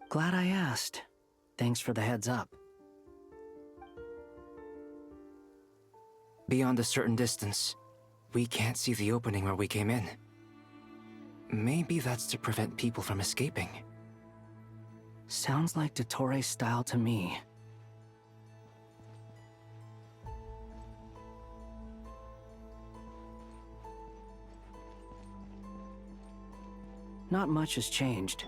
Glad I asked. Thanks for the heads up. Beyond a certain distance, we can't see the opening where we came in. Maybe that's to prevent people from escaping. Sounds like Dottore style to me. Not much has changed.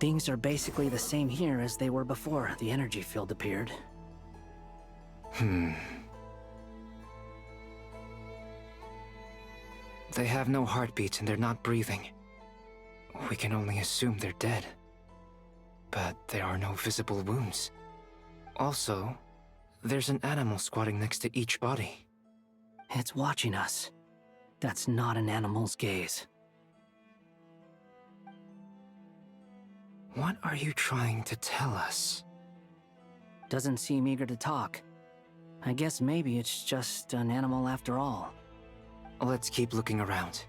Things are basically the same here as they were before the energy field appeared. They have no heartbeat and they're not breathing. We can only assume they're dead. But there are no visible wounds. Also, there's an animal squatting next to each body. It's watching us. That's not an animal's gaze. What are you trying to tell us? Doesn't seem eager to talk. I guess maybe it's just an animal after all. Let's keep looking around.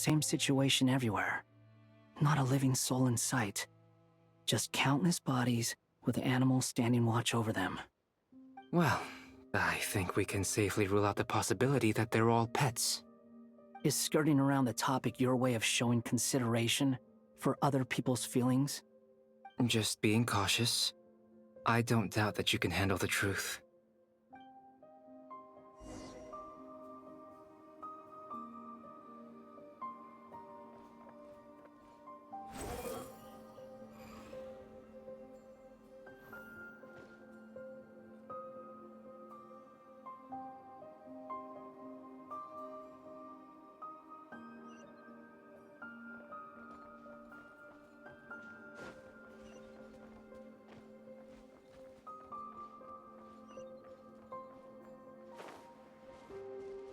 Same situation everywhere. Not a living soul in sight. Just countless bodies with animals standing watch over them. Well, I think we can safely rule out the possibility that they're all pets. Is skirting around the topic your way of showing consideration for other people's feelings? Just being cautious. I don't doubt that you can handle the truth.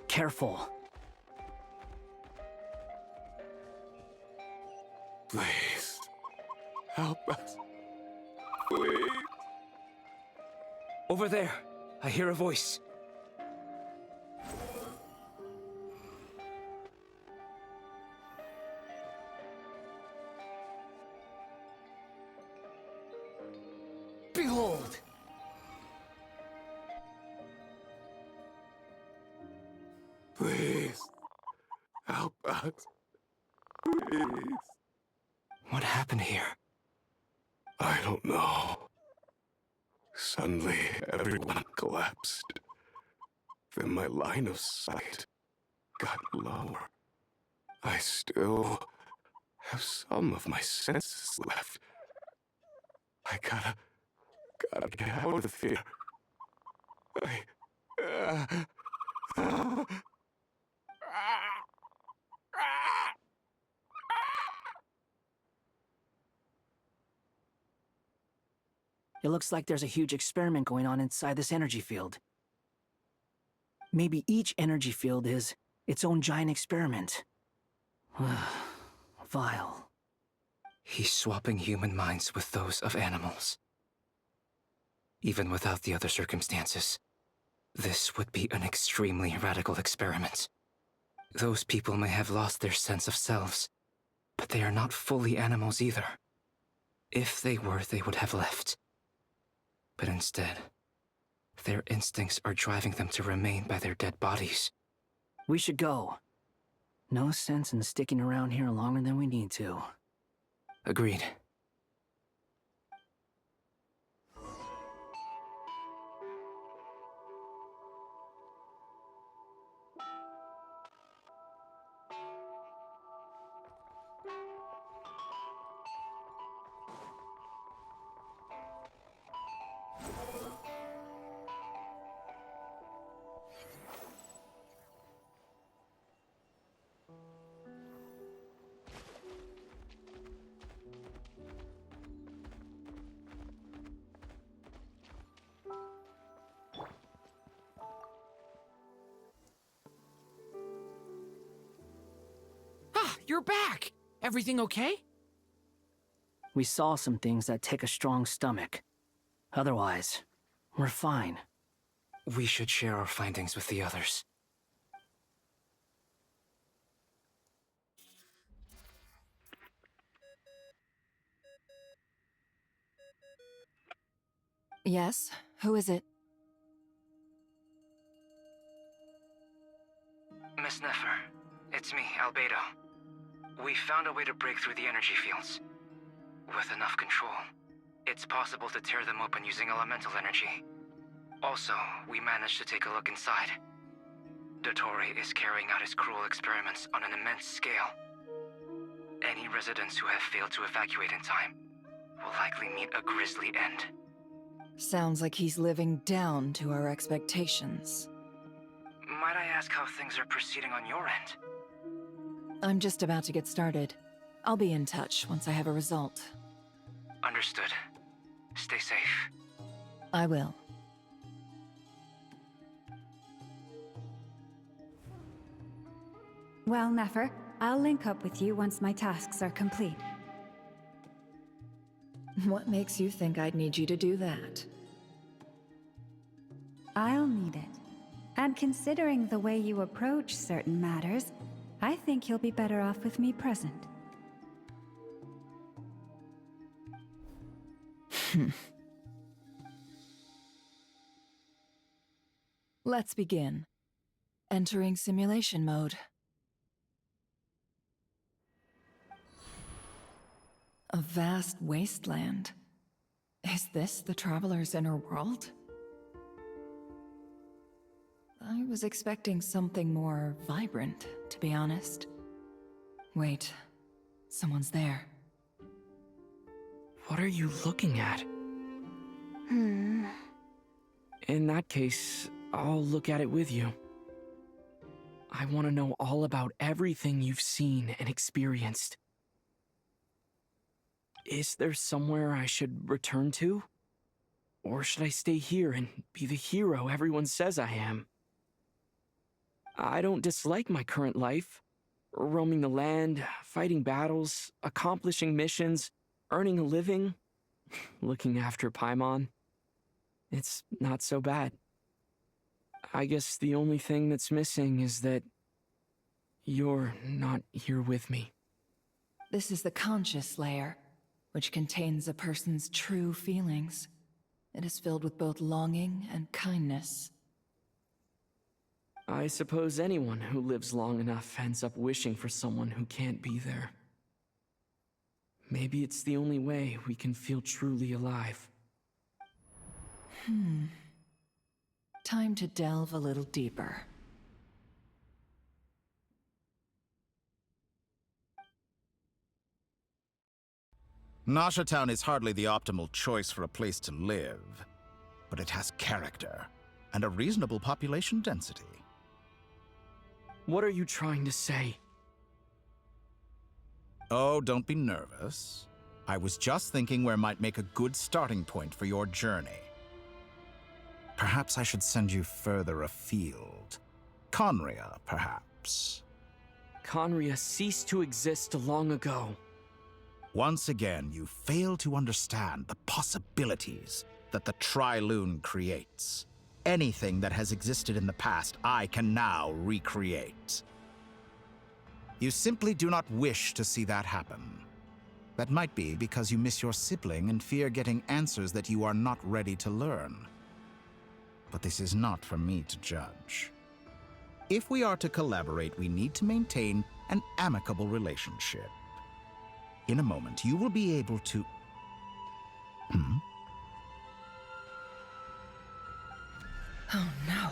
Careful. Please, help us. Please. Over there, I hear a voice. Behold! Please, help us. Please. What happened here? I don't know. Suddenly, everyone collapsed. Then my line of sight got lower. I still have some of my senses left. I gotta get out of here. It looks like there's a huge experiment going on inside this energy field. Maybe each energy field is its own giant experiment. Vile. He's swapping human minds with those of animals. Even without the other circumstances, this would be an extremely radical experiment. Those people may have lost their sense of selves, but they are not fully animals either. If they were, they would have left. But instead, their instincts are driving them to remain by their dead bodies. We should go. No sense in sticking around here longer than we need to. Agreed. You're back! Everything okay? We saw some things that take a strong stomach. Otherwise, we're fine. We should share our findings with the others. Yes? Who is it? Miss Nefer, it's me, Albedo. We found a way to break through the energy fields. With enough control, it's possible to tear them open using elemental energy. Also, we managed to take a look inside. Dottore is carrying out his cruel experiments on an immense scale. Any residents who have failed to evacuate in time will likely meet a grisly end. Sounds like he's living down to our expectations. Might I ask how things are proceeding on your end? I'm just about to get started. I'll be in touch once I have a result. Understood. Stay safe. I will. Well, Nefer, I'll link up with you once my tasks are complete. What makes you think I'd need you to do that? I'll need it. And considering the way you approach certain matters, I think you'll be better off with me present. Let's begin. Entering simulation mode. A vast wasteland. Is this the Traveler's inner world? I was expecting something more vibrant, to be honest. Wait, someone's there. What are you looking at? In that case, I'll look at it with you. I want to know all about everything you've seen and experienced. Is there somewhere I should return to? Or should I stay here and be the hero everyone says I am? I don't dislike my current life. Roaming the land, fighting battles, accomplishing missions, earning a living, looking after Paimon. It's not so bad. I guess the only thing that's missing is that you're not here with me. This is the conscious layer, which contains a person's true feelings. It is filled with both longing and kindness. I suppose anyone who lives long enough ends up wishing for someone who can't be there. Maybe it's the only way we can feel truly alive. Time to delve a little deeper. Nasha Town is hardly the optimal choice for a place to live, but it has character and a reasonable population density. What are you trying to say? Oh, don't be nervous. I was just thinking where might make a good starting point for your journey. Perhaps I should send you further afield. Conria, perhaps. Conria ceased to exist long ago. Once again, you fail to understand the possibilities that the Tri-Lune creates. Anything that has existed in the past, I can now recreate. You simply do not wish to see that happen. That might be because you miss your sibling and fear getting answers that you are not ready to learn. But this is not for me to judge. If we are to collaborate, we need to maintain an amicable relationship. In a moment, you will be able to... Oh no.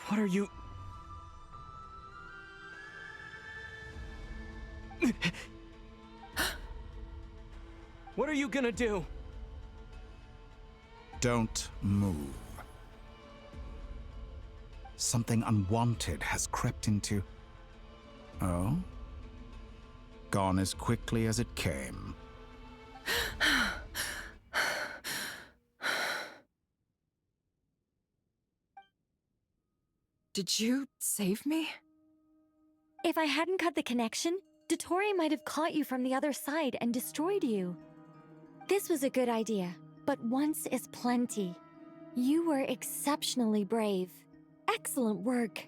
What are you... What are you gonna do? Don't move. Something unwanted has crept into... Oh? Gone as quickly as it came. Did you save me? If I hadn't cut the connection, Dotori might have caught you from the other side and destroyed you. This was a good idea, but once is plenty. You were exceptionally brave. Excellent work.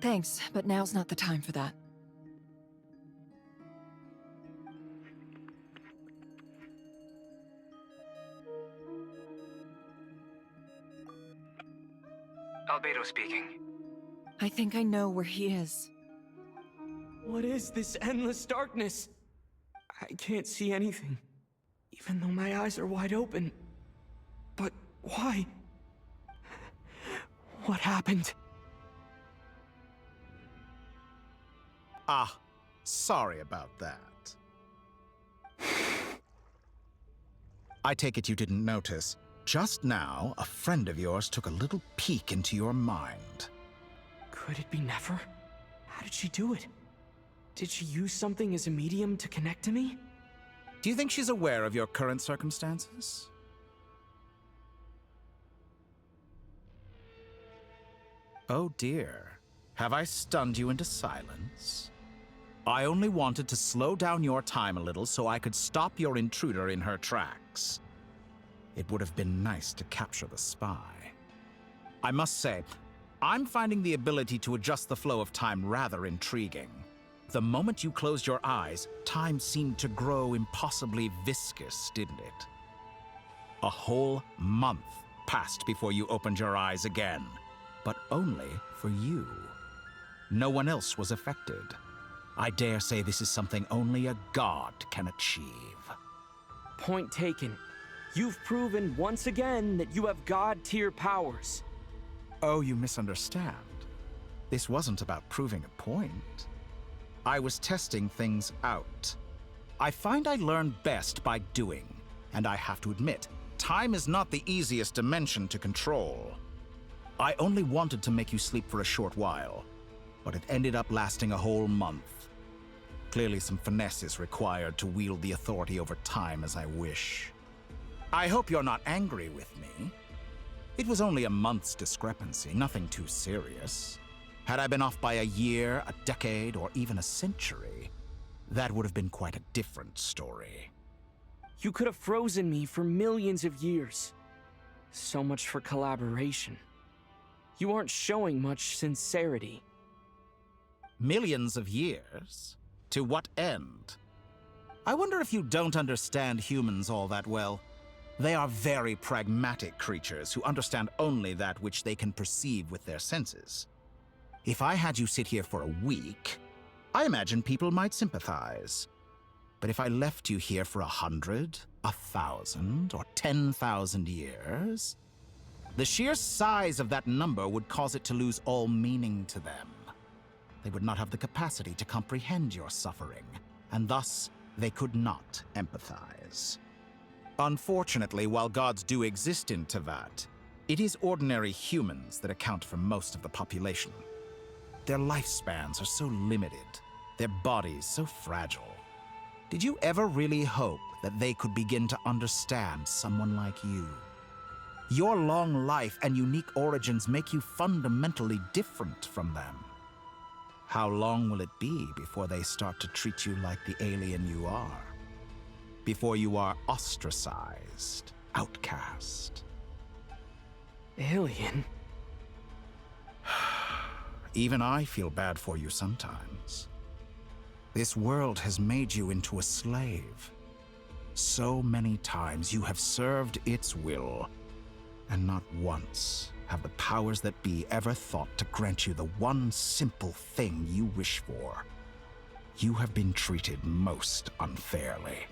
Thanks, but now's not the time for that. Albedo speaking. I think I know where he is. What is this endless darkness? I can't see anything, even though my eyes are wide open. But why? What happened? Ah, sorry about that. I take it you didn't notice. Just now, a friend of yours took a little peek into your mind. Could it be Nefer? How did she do it? Did she use something as a medium to connect to me? Do you think she's aware of your current circumstances? Oh dear. Have I stunned you into silence? I only wanted to slow down your time a little so I could stop your intruder in her tracks. It would have been nice to capture the spy. I must say, I'm finding the ability to adjust the flow of time rather intriguing. The moment you closed your eyes, time seemed to grow impossibly viscous, didn't it? A whole month passed before you opened your eyes again, but only for you. No one else was affected. I dare say this is something only a god can achieve. Point taken. You've proven once again that you have god-tier powers. Oh, you misunderstand. This wasn't about proving a point. I was testing things out. I find I learn best by doing, and I have to admit, time is not the easiest dimension to control. I only wanted to make you sleep for a short while, but it ended up lasting a whole month. Clearly some finesse is required to wield the authority over time as I wish. I hope you're not angry with me. It was only a month's discrepancy, nothing too serious. Had I been off by a year, a decade, or even a century, that would have been quite a different story. You could have frozen me for millions of years. So much for collaboration. You aren't showing much sincerity. Millions of years? To what end? I wonder if you don't understand humans all that well. They are very pragmatic creatures who understand only that which they can perceive with their senses. If I had you sit here for a week, I imagine people might sympathize. But if I left you here for 100, 1,000, or 10,000 years, the sheer size of that number would cause it to lose all meaning to them. They would not have the capacity to comprehend your suffering, and thus they could not empathize. Unfortunately, while gods do exist in Teyvat, it is ordinary humans that account for most of the population. Their lifespans are so limited, their bodies so fragile. Did you ever really hope that they could begin to understand someone like you? Your long life and unique origins make you fundamentally different from them. How long will it be before they start to treat you like the alien you are? Before you are ostracized, outcast? Alien? Even I feel bad for you sometimes. This world has made you into a slave. So many times you have served its will, and not once have the powers that be ever thought to grant you the one simple thing you wish for. You have been treated most unfairly.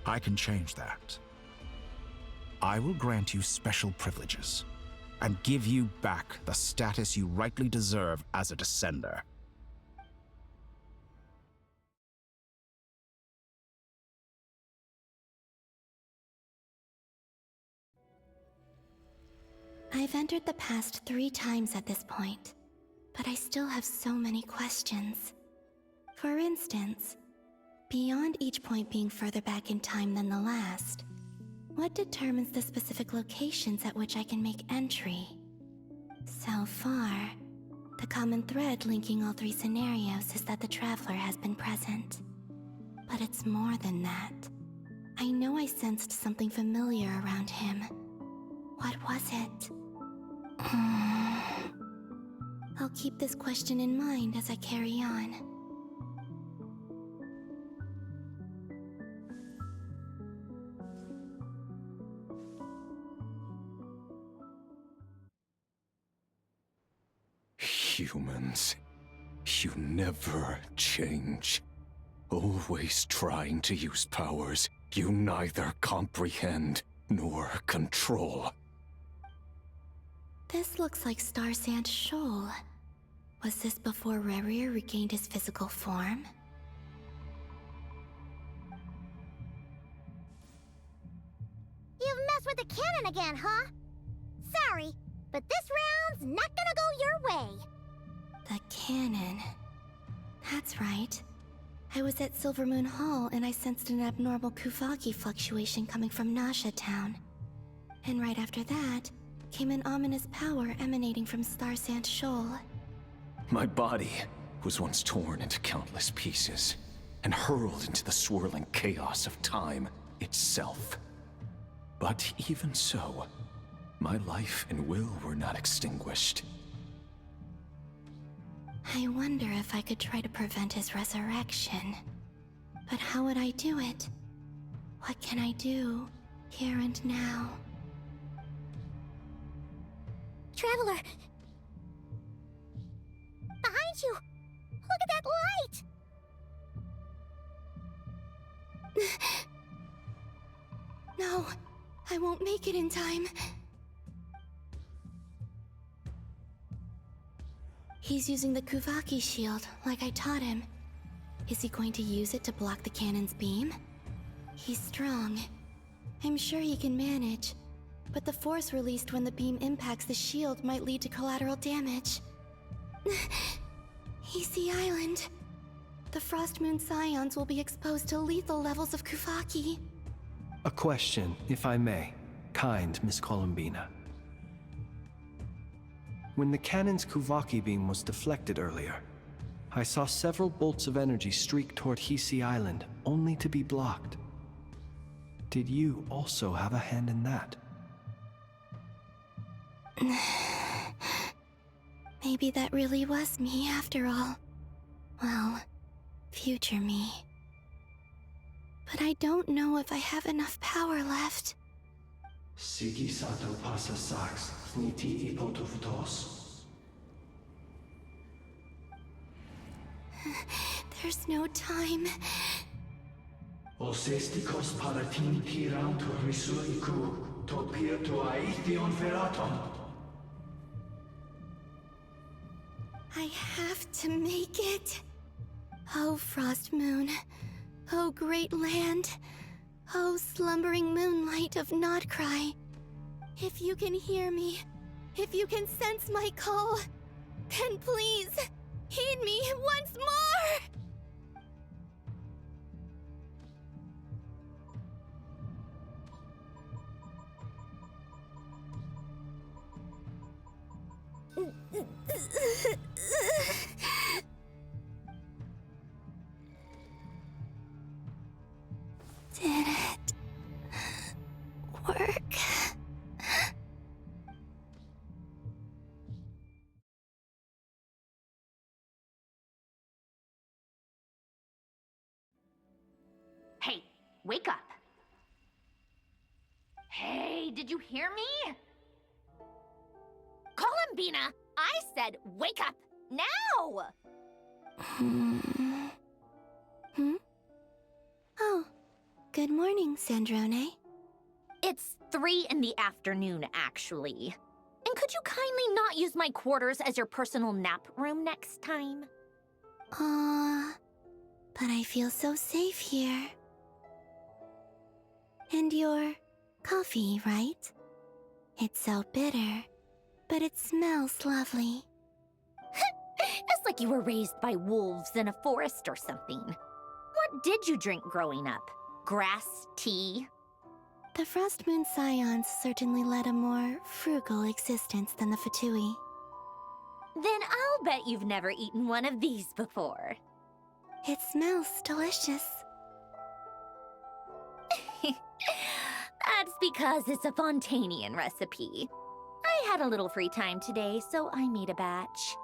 I can change that. I will grant you special privileges and give you back the status you rightly deserve as a descender. I've entered the past 3 times at this point, but I still have so many questions. For instance, beyond each point being further back in time than the last, what determines the specific locations at which I can make entry? So far, the common thread linking all 3 scenarios is that the Traveler has been present. But it's more than that. I know I sensed something familiar around him. What was it? I'll keep this question in mind as I carry on. Humans, you never change. Always trying to use powers you neither comprehend nor control. This looks like Star Sand Shoal. Was this before Rerir regained his physical form? You've messed with the cannon again, huh? Sorry, but this round's not gonna go your way. The cannon. That's right. I was at Silvermoon Hall and I sensed an abnormal Kuvaki fluctuation coming from Nasha Town. And right after that, came an ominous power emanating from Star Sand Shoal. My body was once torn into countless pieces and hurled into the swirling chaos of time itself. But even so, my life and will were not extinguished. I wonder if I could try to prevent his resurrection. But how would I do it? What can I do, here and now? Traveler! Behind you! Look at that light! No, I won't make it in time. He's using the Kuvaki shield, like I taught him. Is he going to use it to block the cannon's beam? He's strong. I'm sure he can manage. But the force released when the beam impacts the shield might lead to collateral damage. Easy Island. The Frost Moon Scions will be exposed to lethal levels of Kuvaki. A question, if I may. Kind Miss Columbina. When the cannon's Kuvaki beam was deflected earlier, I saw several bolts of energy streak toward Hisi Island, only to be blocked. Did you also have a hand in that? Maybe that really was me after all. Well, future me. But I don't know if I have enough power left. Sigi sato pasa sax, sniti ipotuvtos. There's no time. Osestikos paratin tiran to risu iku, to pir to aithion veraton. I have to make it. Oh, Frost Moon. Oh, great land. Oh, slumbering moonlight of Nod-Krai. If you can hear me, if you can sense my call, then please, heed me once more! Did it work? Hey, wake up. Hey, did you hear me? Columbina, I said wake up now! Oh, good morning, Sandrone. It's 3 in the afternoon, actually. And could you kindly not use my quarters as your personal nap room next time? But I feel so safe here. And your coffee, right? It's so bitter, but it smells lovely. It's like you were raised by wolves in a forest or something. What did you drink growing up? Grass tea? The Frost Moon Scions certainly led a more frugal existence than the Fatui. Then I'll bet you've never eaten one of these before. It smells delicious. That's because it's a Fontanian recipe. I had a little free time today, so I made a batch.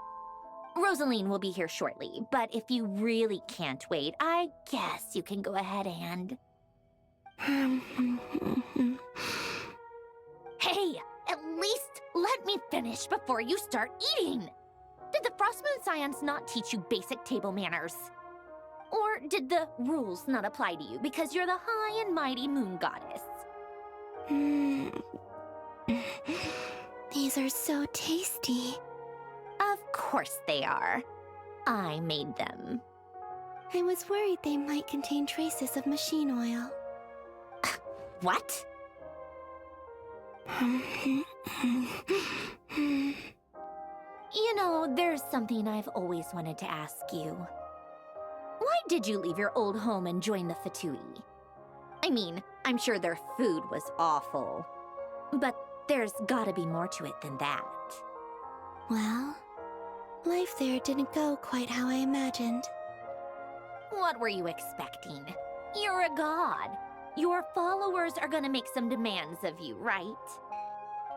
Rosaline will be here shortly, but if you really can't wait, I guess you can go ahead and... Hey, at least let me finish before you start eating! Did the Frost Moon Scions not teach you basic table manners? Or did the rules not apply to you because you're the high and mighty moon goddess? These are so tasty. Of course they are. I made them. I was worried they might contain traces of machine oil. What? You know, there's something I've always wanted to ask you. Why did you leave your old home and join the Fatui? I mean, I'm sure their food was awful. But there's gotta be more to it than that. Well, life there didn't go quite how I imagined. What were you expecting? You're a god. Your followers are gonna make some demands of you, right?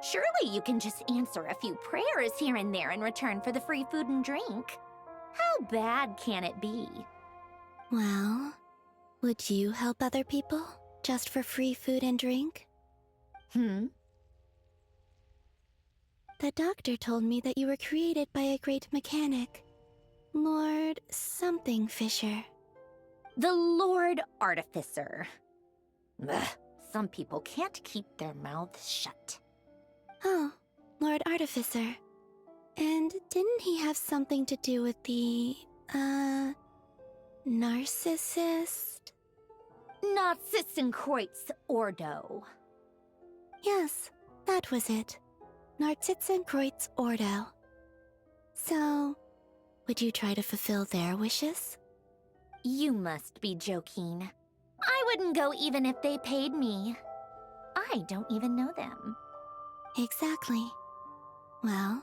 Surely you can just answer a few prayers here and there in return for the free food and drink. How bad can it be? Well, would you help other people just for free food and drink? Hmm? The doctor told me that you were created by a great mechanic, Lord something Fisher. The Lord Artificer. Ugh, some people can't keep their mouths shut. Oh, Lord Artificer. And didn't he have something to do with the, narcissist? Nod-Krai Ordo. Yes, that was it. Nod-Krai Ordo. So, would you try to fulfill their wishes? You must be joking. I wouldn't go even if they paid me. I don't even know them. Exactly. Well,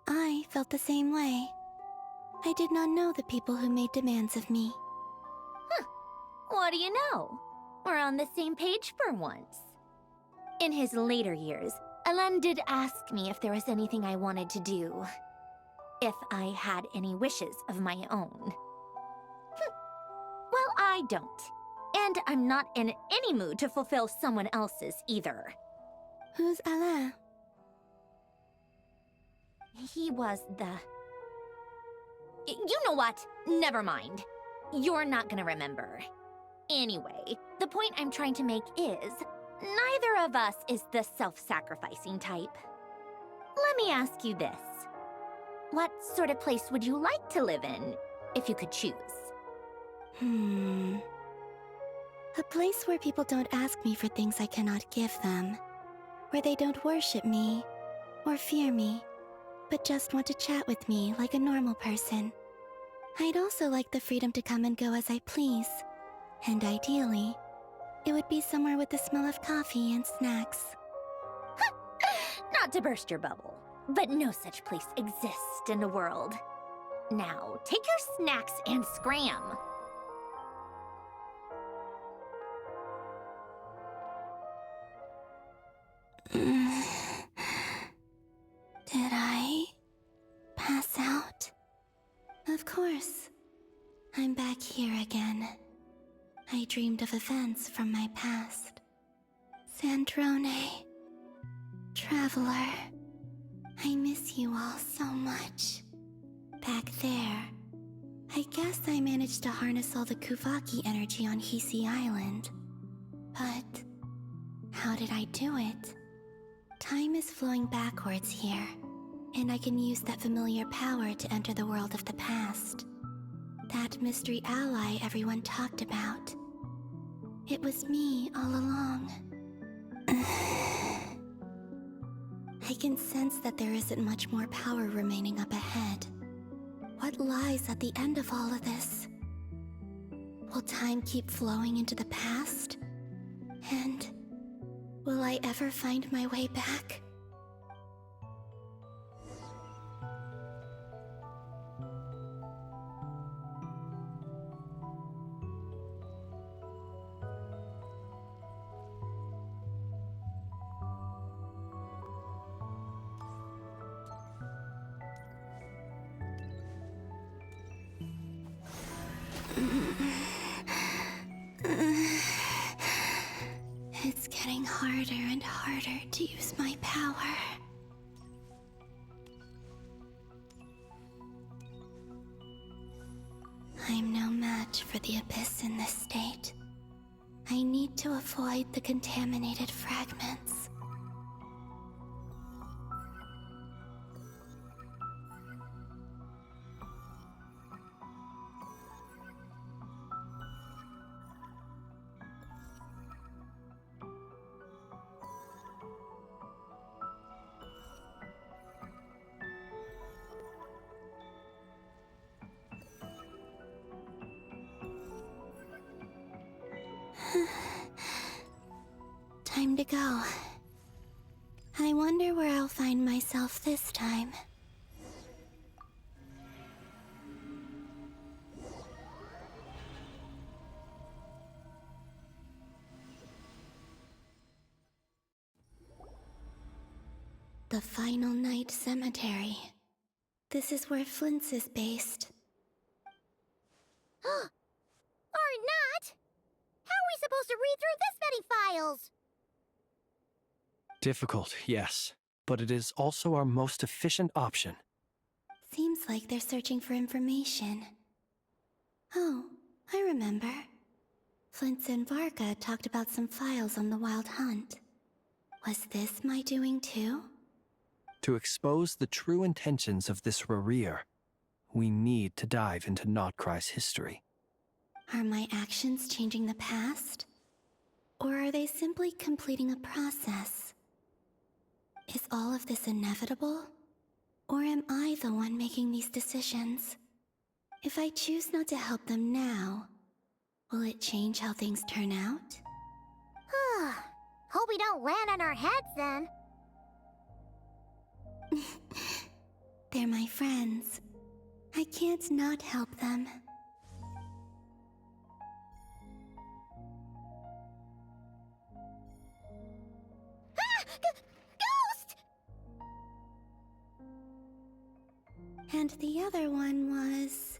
I felt the same way. I did not know the people who made demands of me. Huh. What do you know? We're on the same page for once. In his later years, Alan did ask me if there was anything I wanted to do. If I had any wishes of my own. Well, I don't. And I'm not in any mood to fulfill someone else's either. Who's Alain? He was the... You know what? Never mind. You're not gonna remember. Anyway, the point I'm trying to make is, neither of us is the self-sacrificing type. Let me ask you this. What sort of place would you like to live in, if you could choose? A place where people don't ask me for things I cannot give them. Where they don't worship me, or fear me, but just want to chat with me like a normal person. I'd also like the freedom to come and go as I please. And ideally, it would be somewhere with the smell of coffee and snacks. Not to burst your bubble, but no such place exists in the world. Now, take your snacks and scram. Did I pass out? Of course. I'm back here again. I dreamed of events from my past. Sandrone. Traveler. I miss you all so much. Back there. I guess I managed to harness all the Kuvaki energy on Hisi Island. But how did I do it? Time is flowing backwards here, and I can use that familiar power to enter the world of the past. That mystery ally everyone talked about. It was me all along. I can sense that there isn't much more power remaining up ahead. What lies at the end of all of this? Will time keep flowing into the past? And will I ever find my way back? It's getting harder and harder to use my power. I'm no match for the Abyss in this state. I need to avoid the contaminated fragments. Time to go. I wonder where I'll find myself this time. The Final Night Cemetery. This is where Flint's is based. Or not! How are we supposed to read through this many files? Difficult, yes, but it is also our most efficient option. Seems like they're searching for information. Oh, I remember. Flintz and Varga talked about some files on the Wild Hunt. Was this my doing too? To expose the true intentions of this Rereer, we need to dive into Nod-Krai's history. Are my actions changing the past? Or are they simply completing a process? Is all of this inevitable? Or am I the one making these decisions? If I choose not to help them now, will it change how things turn out? Hope we don't land on our heads then. They're my friends. I can't not help them. Ghost! And the other one was...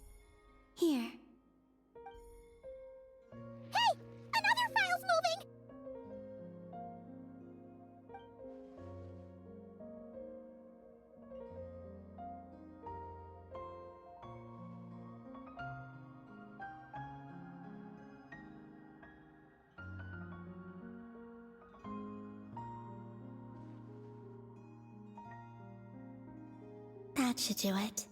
here. Hey! Another file's moving! That should do it.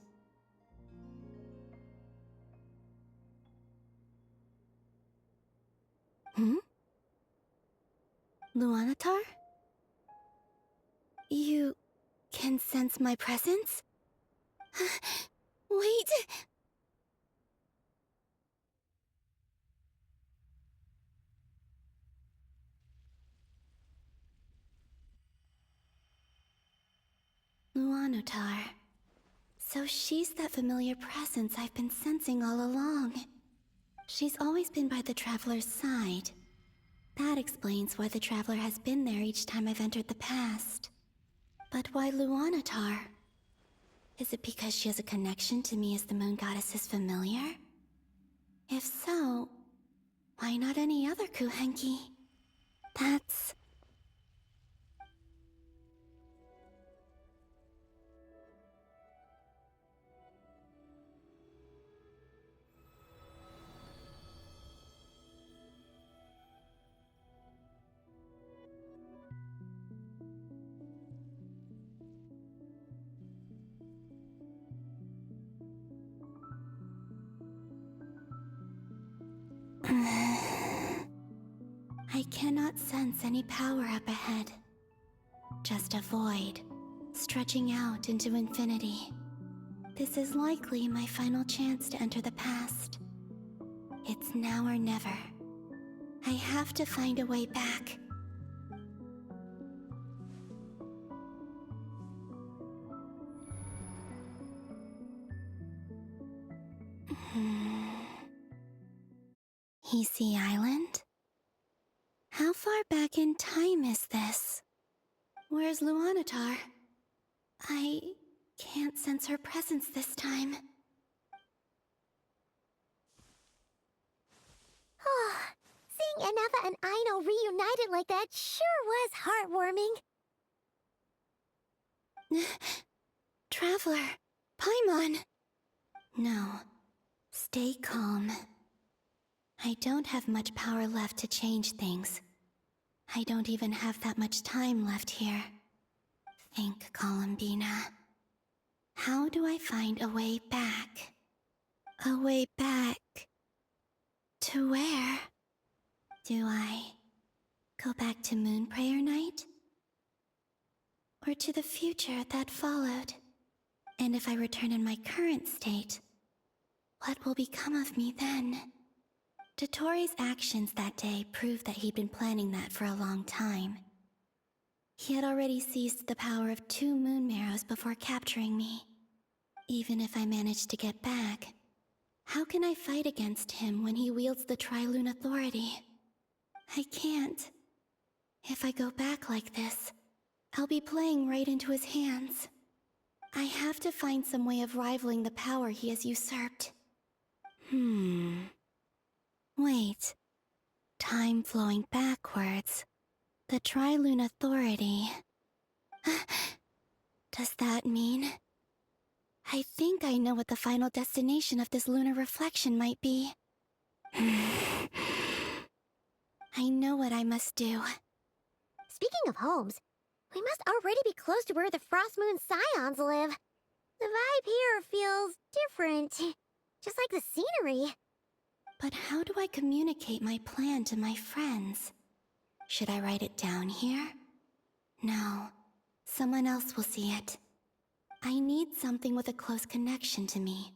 Luanatar? You can sense my presence? Wait! Luanatar. So she's that familiar presence I've been sensing all along. She's always been by the Traveler's side. That explains why the Traveler has been there each time I've entered the past. But why Luanatar? Is it because she has a connection to me as the Moon Goddess's familiar? If so, why not any other Kuhenki? That's... I cannot sense any power up ahead. Just a void, stretching out into infinity. This is likely my final chance to enter the past. It's now or never. I have to find a way back. Hisi Island? How far back in time is this? Where's Luanatar? I can't sense her presence this time. Seeing Enefa and Aino reunited like that sure was heartwarming. Traveler, Paimon! No, stay calm. I don't have much power left to change things. I don't even have that much time left here. Think, Columbina. How do I find a way back? A way back... to where? Do I go back to Moon Prayer Night? Or to the future that followed? And if I return in my current state, what will become of me then? Dotori's actions that day proved that he'd been planning that for a long time. He had already seized the power of 2 Moon Marrows before capturing me. Even if I managed to get back, how can I fight against him when he wields the Tri-Lune authority? I can't. If I go back like this, I'll be playing right into his hands. I have to find some way of rivaling the power he has usurped. Wait. Time flowing backwards. The Tri-Lune Authority. Does that mean... I think I know what the final destination of this lunar reflection might be. I know what I must do. Speaking of homes, we must already be close to where the Frost Moon Scions live. The vibe here feels different, just like the scenery. But how do I communicate my plan to my friends? Should I write it down here? No, someone else will see it. I need something with a close connection to me.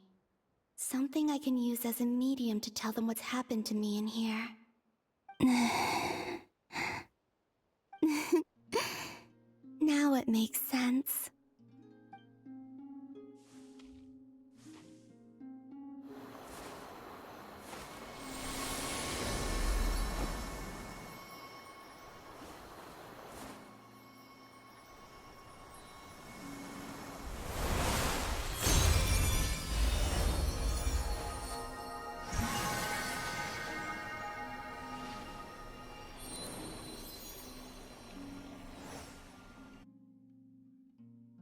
Something I can use as a medium to tell them what's happened to me in here. Now it makes sense.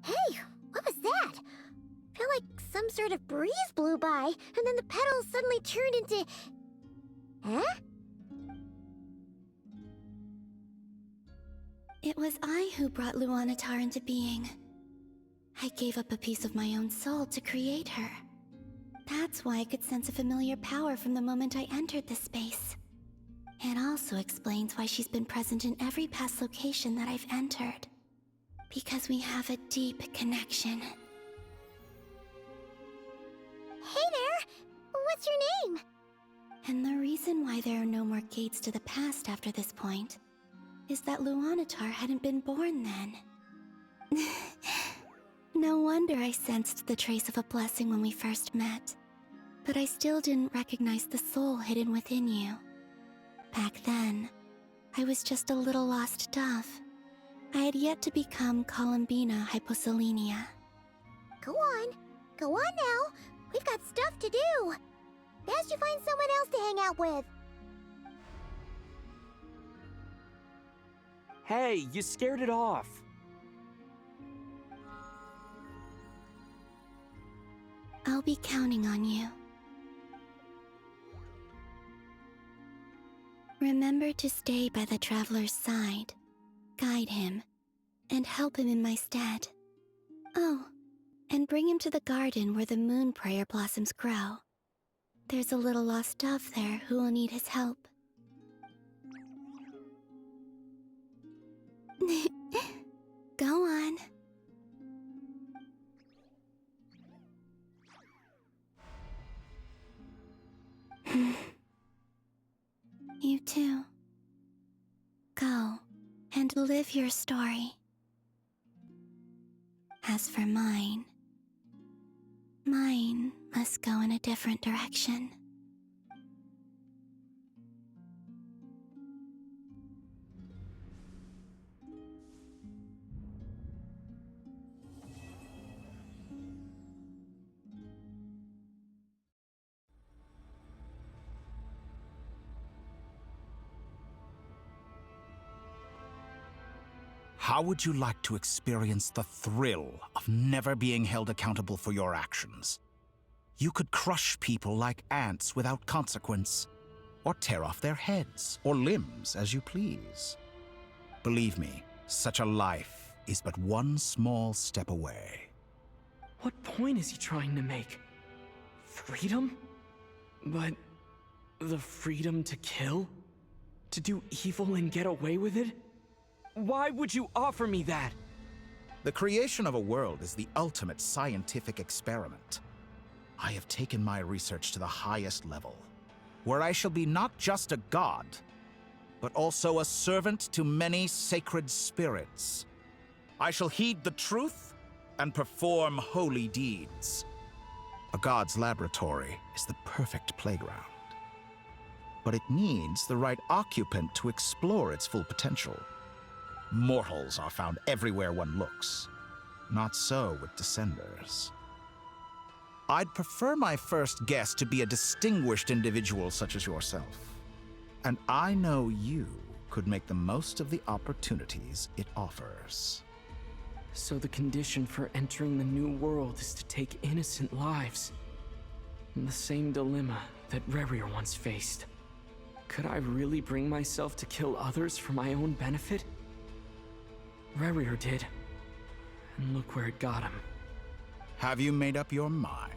Hey, what was that? Felt like some sort of breeze blew by, and then the petals suddenly turned into... Huh? It was I who brought Luanatar into being. I gave up a piece of my own soul to create her. That's why I could sense a familiar power from the moment I entered the space. It also explains why she's been present in every past location that I've entered. Because we have a deep connection. Hey there! What's your name? And the reason why there are no more gates to the past after this point is that Luanatar hadn't been born then. No wonder I sensed the trace of a blessing when we first met. But I still didn't recognize the soul hidden within you. Back then, I was just a little lost dove. I had yet to become Columbina Hyposelenia. Go on now. We've got stuff to do. Best you find someone else to hang out with. Hey, you scared it off. I'll be counting on you. Remember to stay by the traveler's side, guide him, and help him in my stead. Oh, and bring him to the garden where the moon prayer blossoms grow. There's a little lost dove there who will need his help. Go on. You too. Go and live your story. As for mine must go in a different direction. How would you like to experience the thrill of never being held accountable for your actions? You could crush people like ants without consequence, or tear off their heads or limbs as you please. Believe me, such a life is but one small step away. What point is he trying to make? Freedom? But the freedom to kill? To do evil and get away with it? Why would you offer me that? The creation of a world is the ultimate scientific experiment. I have taken my research to the highest level, where I shall be not just a god, but also a servant to many sacred spirits. I shall heed the truth and perform holy deeds. A god's laboratory is the perfect playground, but it needs the right occupant to explore its full potential. Mortals are found everywhere one looks. Not so with Descenders. I'd prefer my first guest to be a distinguished individual such as yourself. And I know you could make the most of the opportunities it offers. So the condition for entering the new world is to take innocent lives. The same dilemma that Rerir once faced. Could I really bring myself to kill others for my own benefit? Rerir did. And look where it got him. Have you made up your mind?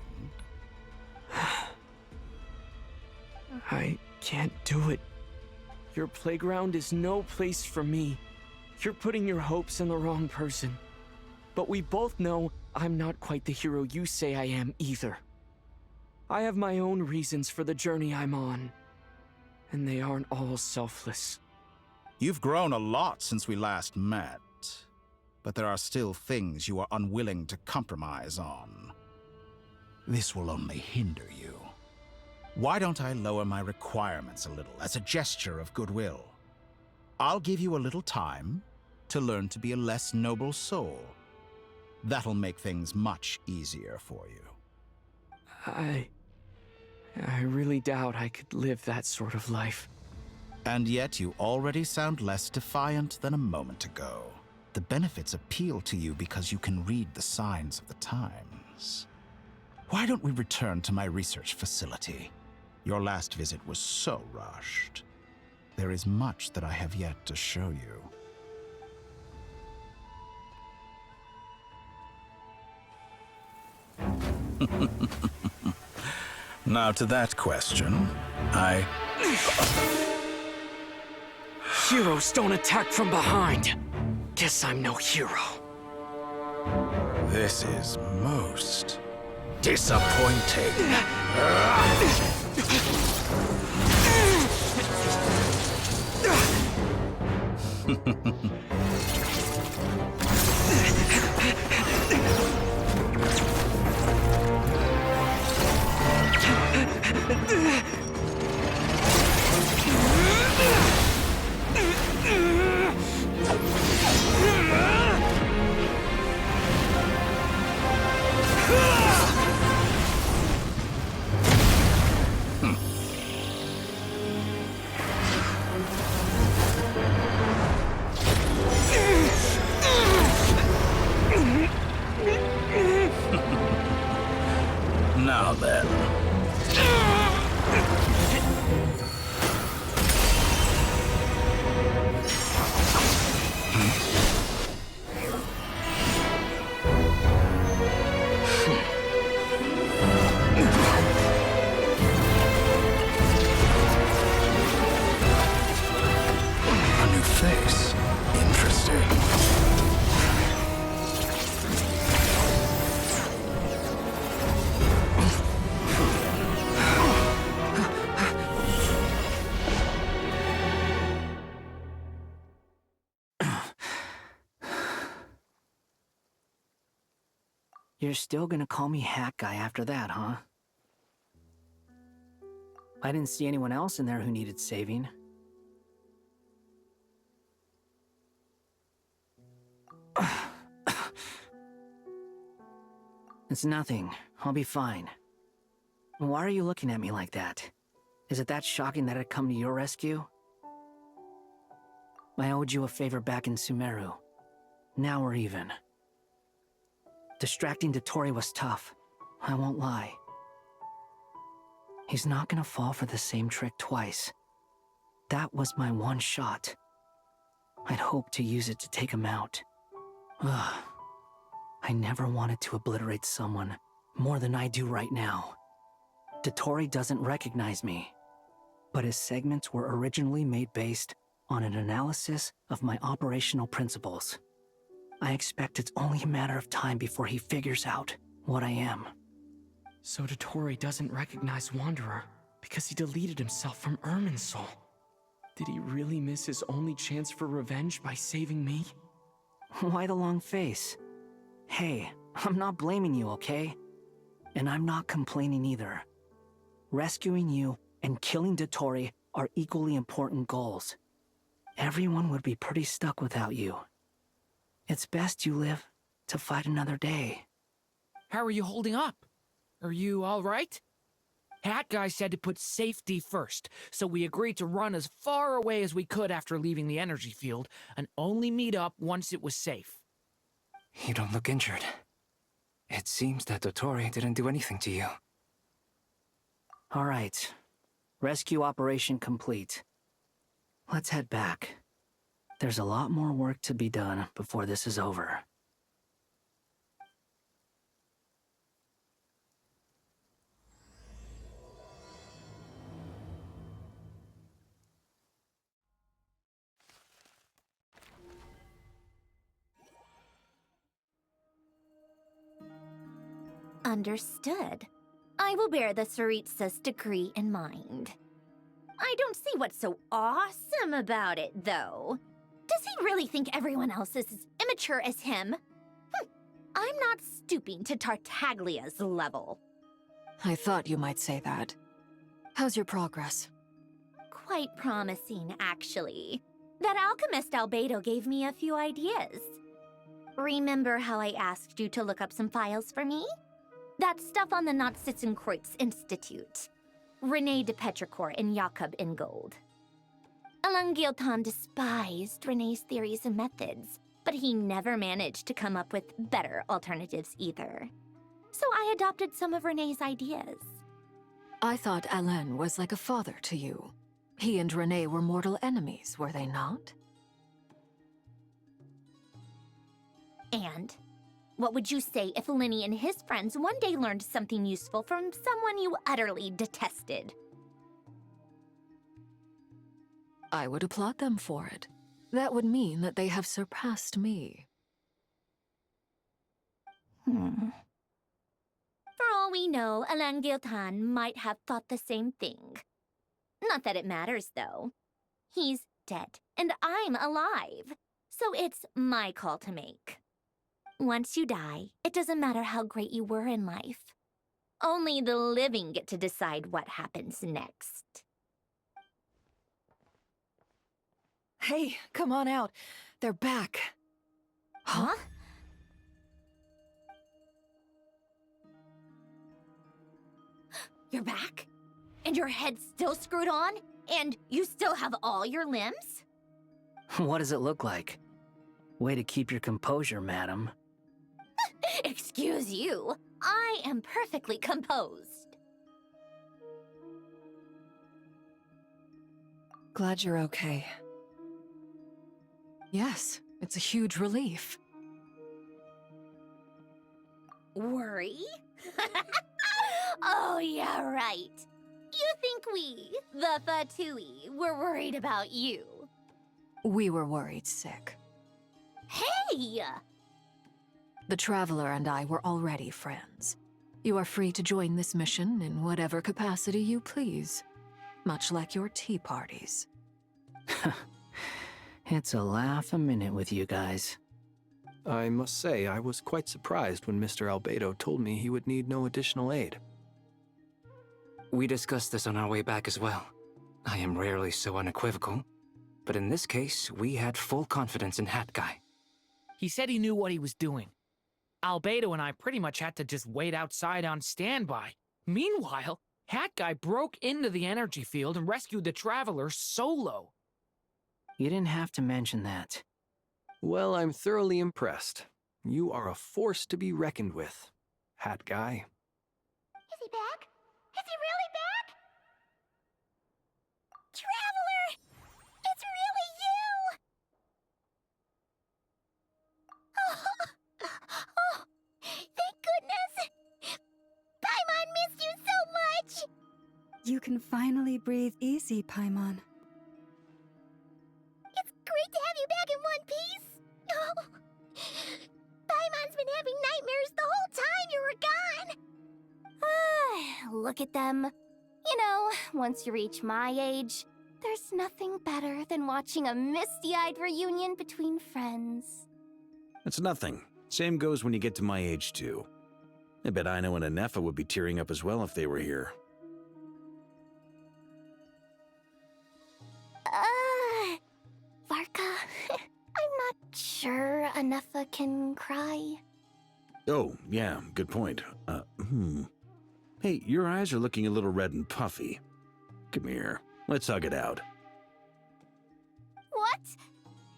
I can't do it. Your playground is no place for me. You're putting your hopes in the wrong person. But we both know I'm not quite the hero you say I am either. I have my own reasons for the journey I'm on. And they aren't all selfless. You've grown a lot since we last met. But there are still things you are unwilling to compromise on. This will only hinder you. Why don't I lower my requirements a little as a gesture of goodwill? I'll give you a little time to learn to be a less noble soul. That'll make things much easier for you. I really doubt I could live that sort of life. And yet you already sound less defiant than a moment ago. The benefits appeal to you because you can read the signs of the times. Why don't we return to my research facility? Your last visit was so rushed. There is much that I have yet to show you. Now to that question, Heroes don't attack from behind. Guess I'm no hero. This is most disappointing. Now then. A new face. Interesting. You're still gonna call me Hat Guy after that, huh? I didn't see anyone else in there who needed saving. It's nothing. I'll be fine. Why are you looking at me like that? Is it that shocking that I'd come to your rescue? I owed you a favor back in Sumeru. Now we're even. Distracting Dotori was tough, I won't lie. He's not gonna fall for the same trick twice. That was my one shot. I'd hoped to use it to take him out. Ugh. I never wanted to obliterate someone more than I do right now. Dotori doesn't recognize me, but his segments were originally made based on an analysis of my operational principles. I expect it's only a matter of time before he figures out what I am. So Dotori doesn't recognize Wanderer because he deleted himself from Irminsul. Did he really miss his only chance for revenge by saving me? Why the long face? Hey, I'm not blaming you, okay? And I'm not complaining either. Rescuing you and killing Dotori are equally important goals. Everyone would be pretty stuck without you. It's best you live to fight another day. How are you holding up? Are you all right? Hat Guy said to put safety first, so we agreed to run as far away as we could after leaving the energy field and only meet up once it was safe. You don't look injured. It seems that Dottore didn't do anything to you. All right. Rescue operation complete. Let's head back. There's a lot more work to be done before this is over. Understood. I will bear the Tsaritsa's decree in mind. I don't see what's so awesome about it, though. Does he really think everyone else is as immature as him? I'm not stooping to Tartaglia's level. I thought you might say that. How's your progress? Quite promising, actually. That alchemist Albedo gave me a few ideas. Remember how I asked you to look up some files for me? That stuff on the Nod-Krai Institute. René de Petrichor and Jakob Ingold. Alain Guillotin despised René's theories and methods, but he never managed to come up with better alternatives either. So I adopted some of René's ideas. I thought Alain was like a father to you. He and René were mortal enemies, were they not? And what would you say if Lenny and his friends one day learned something useful from someone you utterly detested? I would applaud them for it. That would mean that they have surpassed me. For all we know, Alain Guillotin might have thought the same thing. Not that it matters, though. He's dead, and I'm alive. So it's my call to make. Once you die, it doesn't matter how great you were in life. Only the living get to decide what happens next. Hey, come on out. They're back. Huh? You're back? And your head's still screwed on? And you still have all your limbs? What does it look like? Way to keep your composure, madam. Excuse you. I am perfectly composed. Glad you're okay. Yes, it's a huge relief. Worry? Oh, yeah, right. You think we, the Fatui, were worried about you? We were worried sick. Hey! The Traveler and I were already friends. You are free to join this mission in whatever capacity you please. Much like your tea parties. It's a laugh a minute with you guys. I must say, I was quite surprised when Mr. Albedo told me he would need no additional aid. We discussed this on our way back as well. I am rarely so unequivocal, but in this case, we had full confidence in Hat Guy. He said he knew what he was doing. Albedo and I pretty much had to just wait outside on standby. Meanwhile, Hat Guy broke into the energy field and rescued the Traveler solo. You didn't have to mention that. Well, I'm thoroughly impressed. You are a force to be reckoned with, Hat Guy. Is he back? Is he really back? Traveler! It's really you! Oh, thank goodness! Paimon missed you so much! You can finally breathe easy, Paimon. It's great to have you back in one piece! Oh, Paimon's been having nightmares the whole time you were gone! Look at them. You know, once you reach my age, there's nothing better than watching a misty-eyed reunion between friends. That's nothing. Same goes when you get to my age, too. I bet Aino and Anefa would be tearing up as well if they were here. Varka, I'm not sure Anefa can cry. Oh, yeah, good point. Hey, your eyes are looking a little red and puffy. Come here, let's hug it out. What?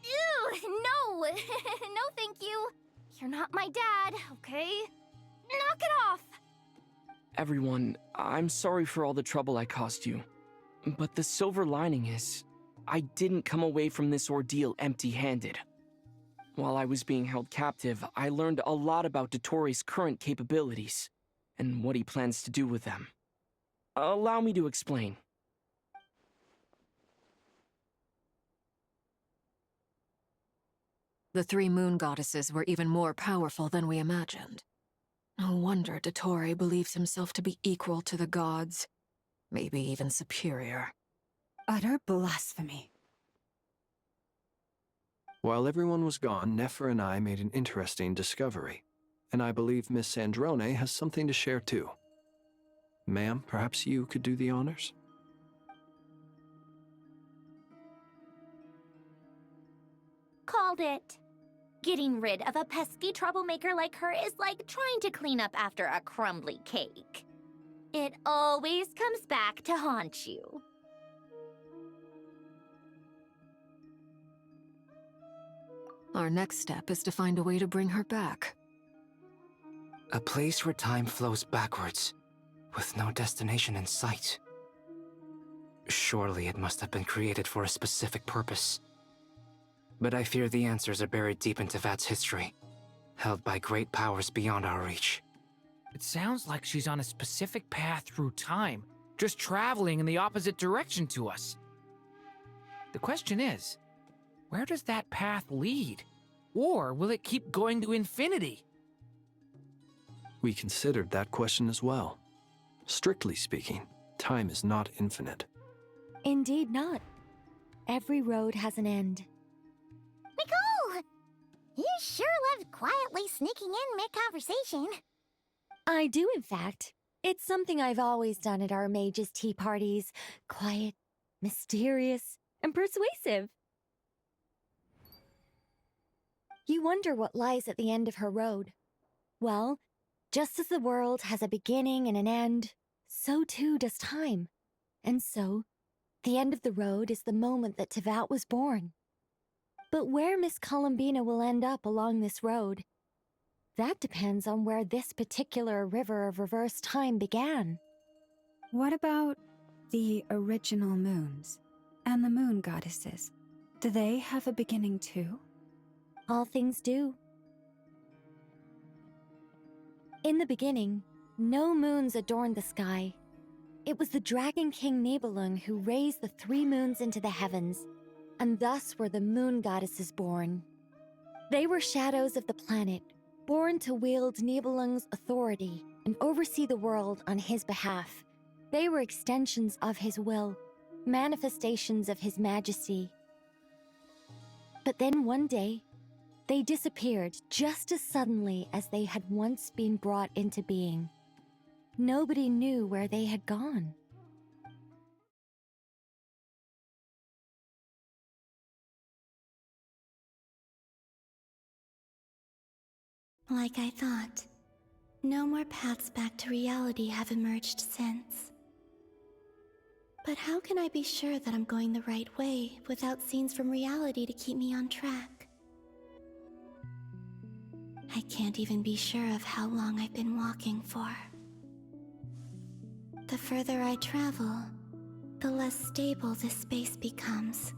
Ew, no! No, thank you. You're not my dad, okay? Knock it off! Everyone, I'm sorry for all the trouble I caused you. But the silver lining is, I didn't come away from this ordeal empty-handed. While I was being held captive, I learned a lot about Dotori's current capabilities, and what he plans to do with them. Allow me to explain. The three moon goddesses were even more powerful than we imagined. No wonder Dotori believes himself to be equal to the gods, maybe even superior. Utter blasphemy. While everyone was gone, Nefer and I made an interesting discovery, and I believe Miss Sandrone has something to share too. Ma'am, perhaps you could do the honors? Called it. Getting rid of a pesky troublemaker like her is like trying to clean up after a crumbly cake. It always comes back to haunt you. Our next step is to find a way to bring her back. A place where time flows backwards, with no destination in sight. Surely it must have been created for a specific purpose. But I fear the answers are buried deep in Tevat's history, held by great powers beyond our reach. It sounds like she's on a specific path through time, just traveling in the opposite direction to us. The question is, where does that path lead? Or will it keep going to infinity? We considered that question as well. Strictly speaking, time is not infinite. Indeed not. Every road has an end. Nicole! You sure love quietly sneaking in mid-conversation. I do, in fact. It's something I've always done at our mages' tea parties. Quiet, mysterious, and persuasive. You wonder what lies at the end of her road. Well, just as the world has a beginning and an end, so too does time. And so, the end of the road is the moment that Tevat was born. But where Miss Columbina will end up along this road, that depends on where this particular river of reverse time began. What about the original moons and the moon goddesses? Do they have a beginning too? All things do. In the beginning, no moons adorned the sky. It was the Dragon King Nibelung who raised the 3 moons into the heavens, and thus were the moon goddesses born. They were shadows of the planet, born to wield Nibelung's authority and oversee the world on his behalf. They were extensions of his will, manifestations of his majesty. But then one day, they disappeared just as suddenly as they had once been brought into being. Nobody knew where they had gone. Like I thought, no more paths back to reality have emerged since. But how can I be sure that I'm going the right way without scenes from reality to keep me on track? I can't even be sure of how long I've been walking for. The further I travel, the less stable this space becomes.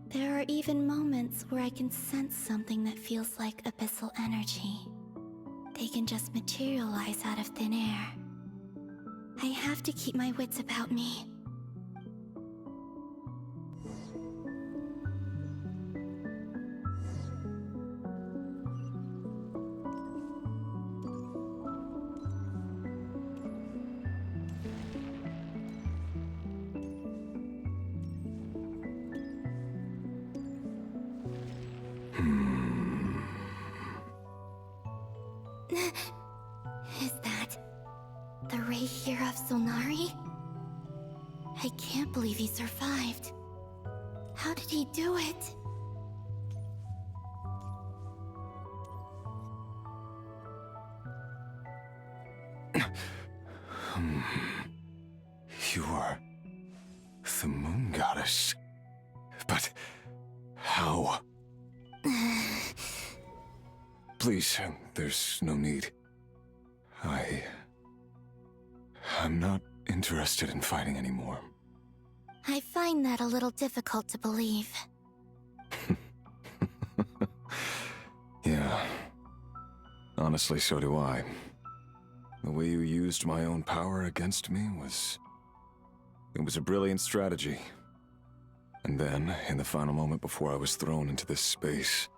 There are even moments where I can sense something that feels like abyssal energy. They can just materialize out of thin air. I have to keep my wits about me. Is that the Ray here of Solnari? I can't believe he survived. How did he do it? You are the Moon Goddess. But how? Please, there's no need. I'm not interested in fighting anymore. I find that a little difficult to believe. Yeah. Honestly, so do I. The way you used my own power against me was... It was a brilliant strategy. And then, in the final moment before I was thrown into this space,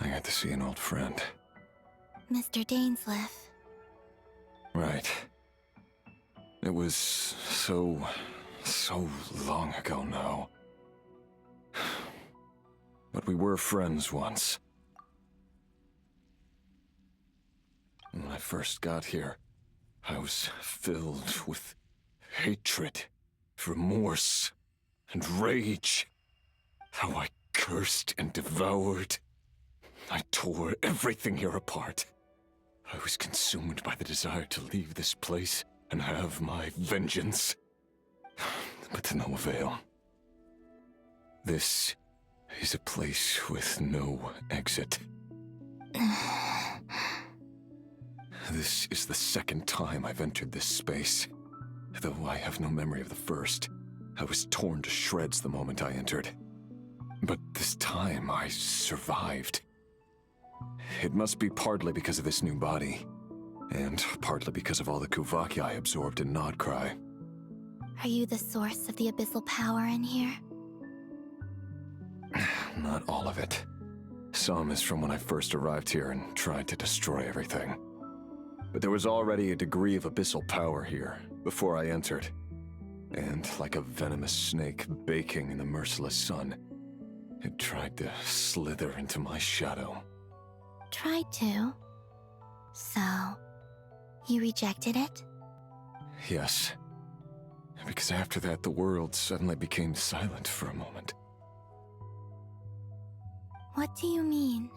I got to see an old friend. Mr. Dainsleif. Right. It was so long ago now. But we were friends once. When I first got here, I was filled with hatred, remorse, and rage. How I cursed and devoured. I tore everything here apart. I was consumed by the desire to leave this place and have my vengeance. But to no avail. This is a place with no exit. This is the second time I've entered this space. Though I have no memory of the first. I was torn to shreds the moment I entered. But this time I survived. It must be partly because of this new body, and partly because of all the Kuvaki I absorbed in Nod-Krai. Are you the source of the abyssal power in here? Not all of it. Some is from when I first arrived here and tried to destroy everything. But there was already a degree of abyssal power here before I entered. And like a venomous snake baking in the merciless sun, it tried to slither into my shadow. Tried to? So, you rejected it? Yes. Because after that, the world suddenly became silent for a moment. What do you mean?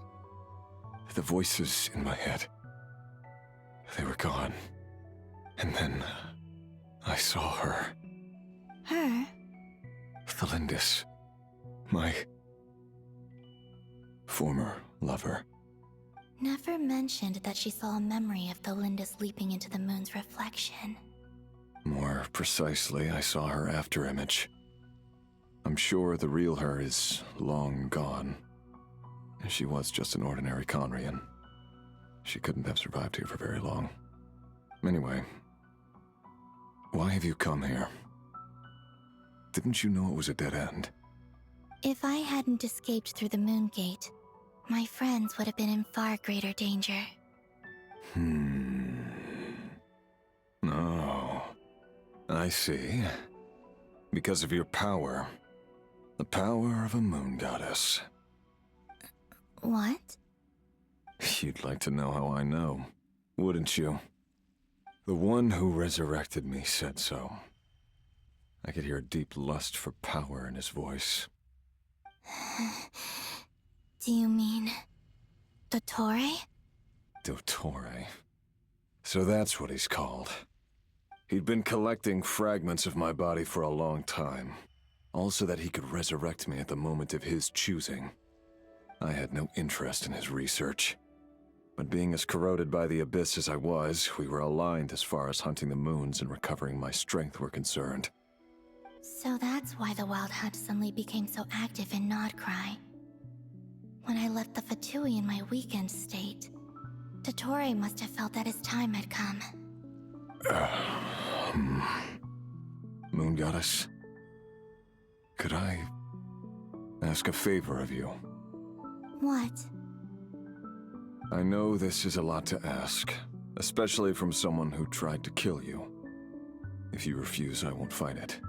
The voices in my head, they were gone. And then I saw her. Her? Thalindis. My former lover. Never mentioned that she saw a memory of Thalindis leaping into the moon's reflection. More precisely, I saw her afterimage. I'm sure the real her is long gone. She was just an ordinary Conrian. She couldn't have survived here for very long. Anyway, why have you come here? Didn't you know it was a dead end? If I hadn't escaped through the moon gate, my friends would have been in far greater danger. Oh, I see. Because of your power. The power of a moon goddess. What? You'd like to know how I know, wouldn't you? The one who resurrected me said so. I could hear a deep lust for power in his voice. Do you mean... Dottore? Dottore. So that's what he's called. He'd been collecting fragments of my body for a long time, all so that he could resurrect me at the moment of his choosing. I had no interest in his research. But being as corroded by the abyss as I was, we were aligned as far as hunting the moons and recovering my strength were concerned. So that's why the Wild Hunt suddenly became so active in Nod-Krai. When I left the Fatui in my weakened state, Dottore must have felt that his time had come. Moon Goddess, could I ask a favor of you? What? I know this is a lot to ask, especially from someone who tried to kill you. If you refuse, I won't fight it.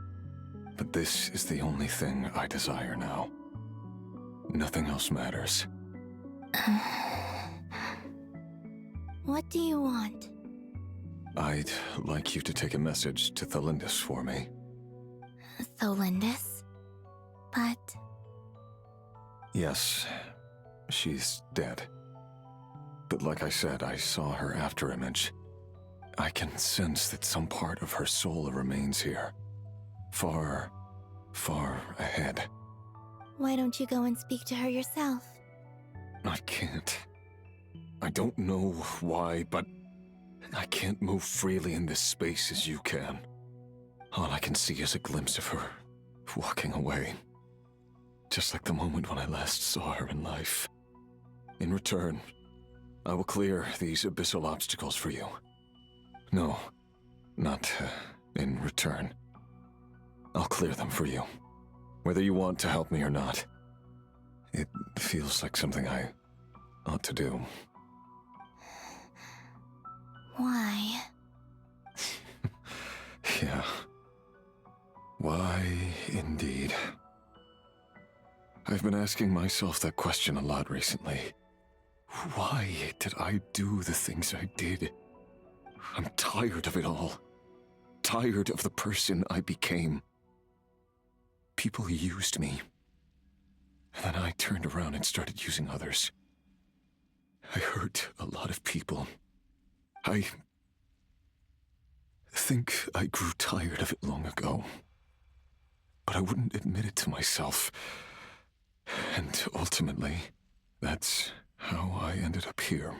But this is the only thing I desire now. Nothing else matters. What do you want? I'd like you to take a message to Thalindis for me. Thalindis? But... Yes, she's dead. But like I said, I saw her afterimage. I can sense that some part of her soul remains here. Far, far ahead. Why don't you go and speak to her yourself? I can't. I don't know why, but I can't move freely in this space as you can. All I can see is a glimpse of her walking away. Just like the moment when I last saw her in life. In return, I will clear these abyssal obstacles for you. No, not in return. I'll clear them for you, whether you want to help me or not. It feels like something I ought to do. Why? Yeah. Why, indeed. I've been asking myself that question a lot recently. Why did I do the things I did? I'm tired of it all. Tired of the person I became. People used me. And then I turned around and started using others. I hurt a lot of people. I think I grew tired of it long ago. But I wouldn't admit it to myself. And ultimately, that's how I ended up here.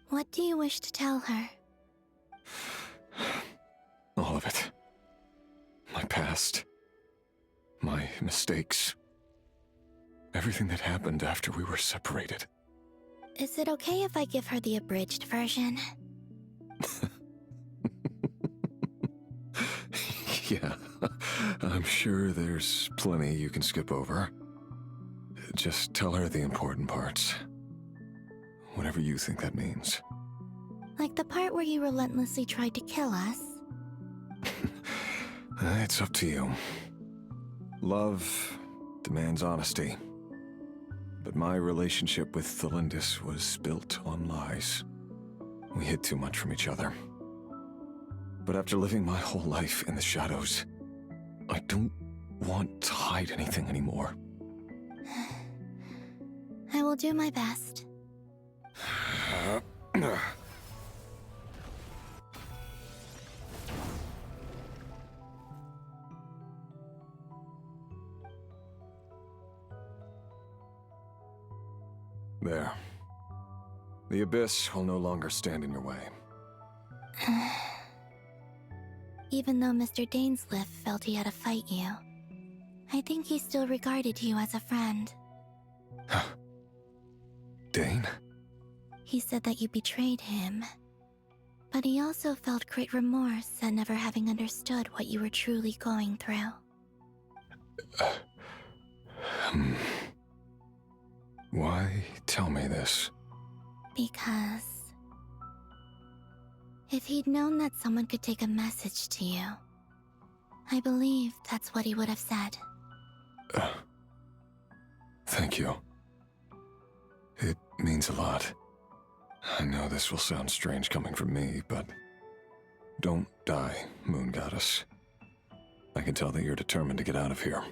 What do you wish to tell her? All of it. My past. My mistakes. Everything that happened after we were separated. Is it okay if I give her the abridged version? Yeah, I'm sure there's plenty you can skip over. Just tell her the important parts. Whatever you think that means. Like the part where you relentlessly tried to kill us? It's up to you. Love demands honesty. But my relationship with Thelindis was built on lies. We hid too much from each other. But after living my whole life in the shadows, I don't want to hide anything anymore. I will do my best. There. The abyss will no longer stand in your way. Even though Mr. Dainsleif felt he had to fight you, I think he still regarded you as a friend. Dane? He said that you betrayed him, but he also felt great remorse at never having understood what you were truly going through. Why tell me this? Because if he'd known that someone could take a message to you, I believe that's what he would have said. Thank you. It means a lot. I know this will sound strange coming from me, but don't die, Moon Goddess. I can tell that you're determined to get out of here.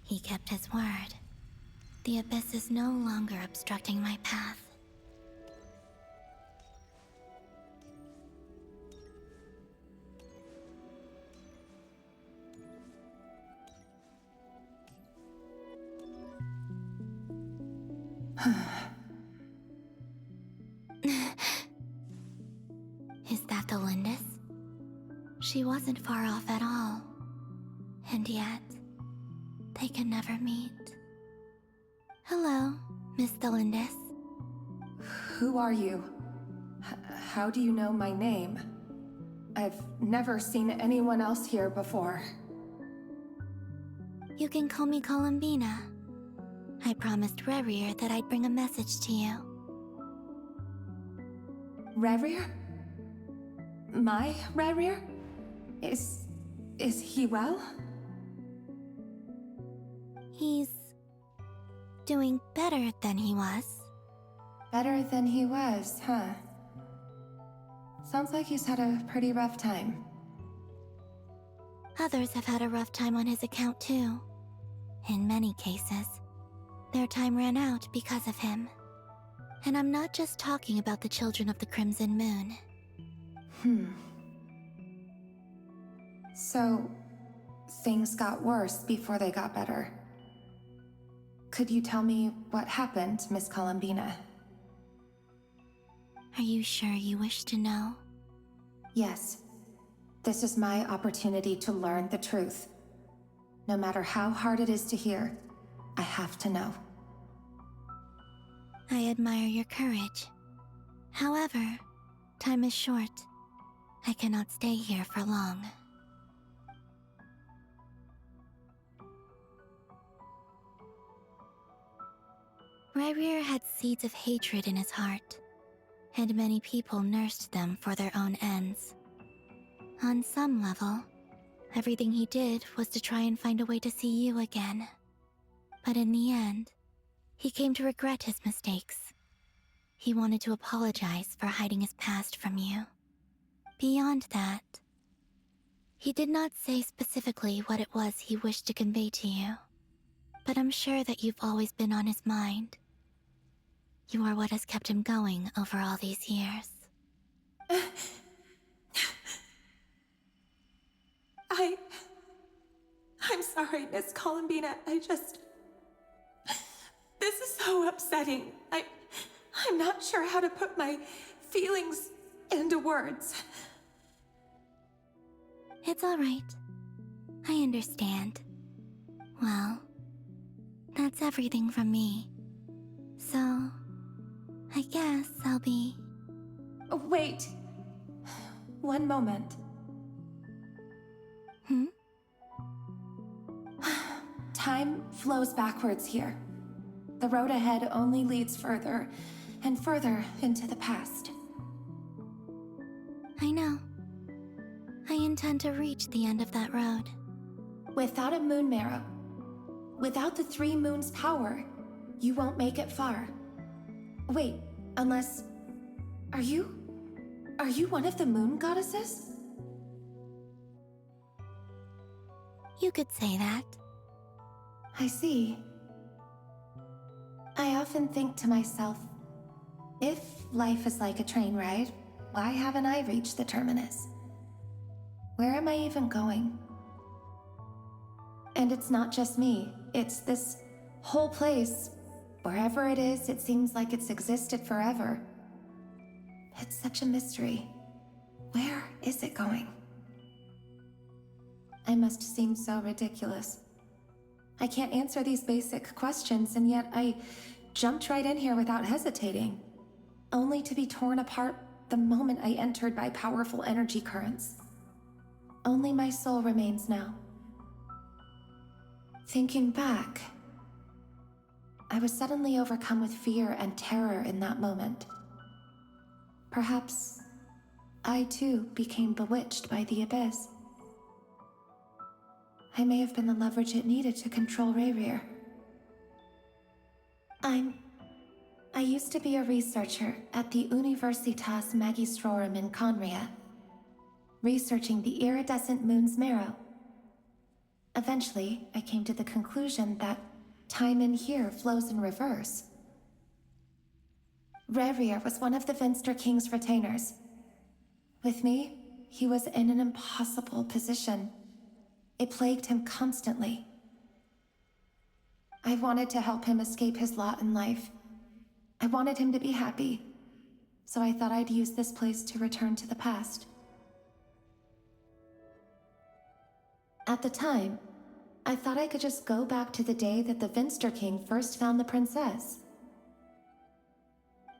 He kept his word. The abyss is no longer obstructing my path. Is that the Lindis? She wasn't far off at all. And yet, they can never meet. Hello, Miss Thelindis. Who are you? How do you know my name? I've never seen anyone else here before. You can call me Columbina. I promised Rerir that I'd bring a message to you. Rerir? My Rerir? Is he well? He's doing better than he was. Better than he was, huh? Sounds like he's had a pretty rough time. Others have had a rough time on his account too. In many cases, their time ran out because of him. And I'm not just talking about the children of the Crimson Moon. So, things got worse before they got better. Could you tell me what happened, Miss Columbina? Are you sure you wish to know? Yes. This is my opportunity to learn the truth. No matter how hard it is to hear, I have to know. I admire your courage. However, time is short. I cannot stay here for long. Rerir had seeds of hatred in his heart, and many people nursed them for their own ends. On some level, everything he did was to try and find a way to see you again. But in the end, he came to regret his mistakes. He wanted to apologize for hiding his past from you. Beyond that, he did not say specifically what it was he wished to convey to you, but I'm sure that you've always been on his mind. You are what has kept him going over all these years. I'm sorry, Miss Columbina. This is so upsetting. I'm not sure how to put my feelings into words. It's all right. I understand. Well, that's everything from me. So, I guess I'll be... Wait. One moment. Time flows backwards here. The road ahead only leads further and further into the past. I know. I intend to reach the end of that road. Without a moon marrow, without the 3 moons' power, you won't make it far. Wait, unless... Are you one of the moon goddesses? You could say that. I see. I often think to myself, if life is like a train ride, why haven't I reached the terminus? Where am I even going? And it's not just me, it's this whole place. Wherever it is, it seems like it's existed forever. It's such a mystery. Where is it going? I must seem so ridiculous. I can't answer these basic questions, and yet I jumped right in here without hesitating, only to be torn apart the moment I entered by powerful energy currents. Only my soul remains now. Thinking back, I was suddenly overcome with fear and terror in that moment. Perhaps I too became bewitched by the abyss. I may have been the leverage it needed to control Rerir. I used to be a researcher at the Universitas Magistrorum in Conria, researching the iridescent moon's marrow. Eventually, I came to the conclusion that time in here flows in reverse. Rerir was one of the Vinster King's retainers. With me, he was in an impossible position. It plagued him constantly. I wanted to help him escape his lot in life. I wanted him to be happy, so I thought I'd use this place to return to the past. At the time, I thought I could just go back to the day that the Vinster King first found the princess.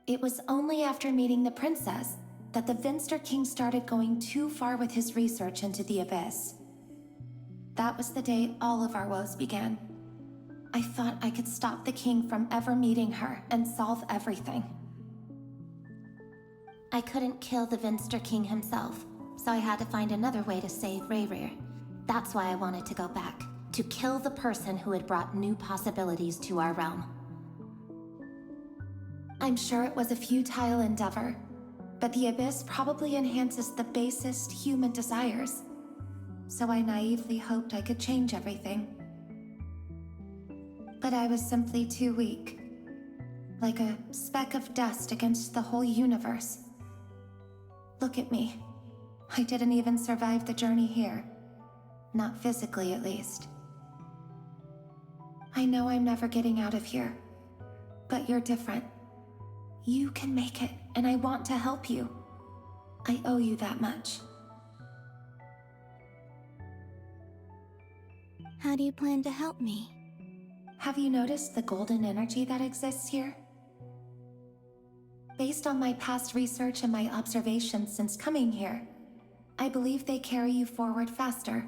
It was only after meeting the princess that the Vinster King started going too far with his research into the abyss. That was the day all of our woes began. I thought I could stop the king from ever meeting her and solve everything. I couldn't kill the Vinster King himself, so I had to find another way to save Rayrir. That's why I wanted to go back, to kill the person who had brought new possibilities to our realm. I'm sure it was a futile endeavor, but the Abyss probably enhances the basest human desires. So I naively hoped I could change everything. But I was simply too weak. Like a speck of dust against the whole universe. Look at me. I didn't even survive the journey here. Not physically, at least. I know I'm never getting out of here. But you're different. You can make it, and I want to help you. I owe you that much. How do you plan to help me? Have you noticed the golden energy that exists here? Based on my past research and my observations since coming here, I believe they carry you forward faster.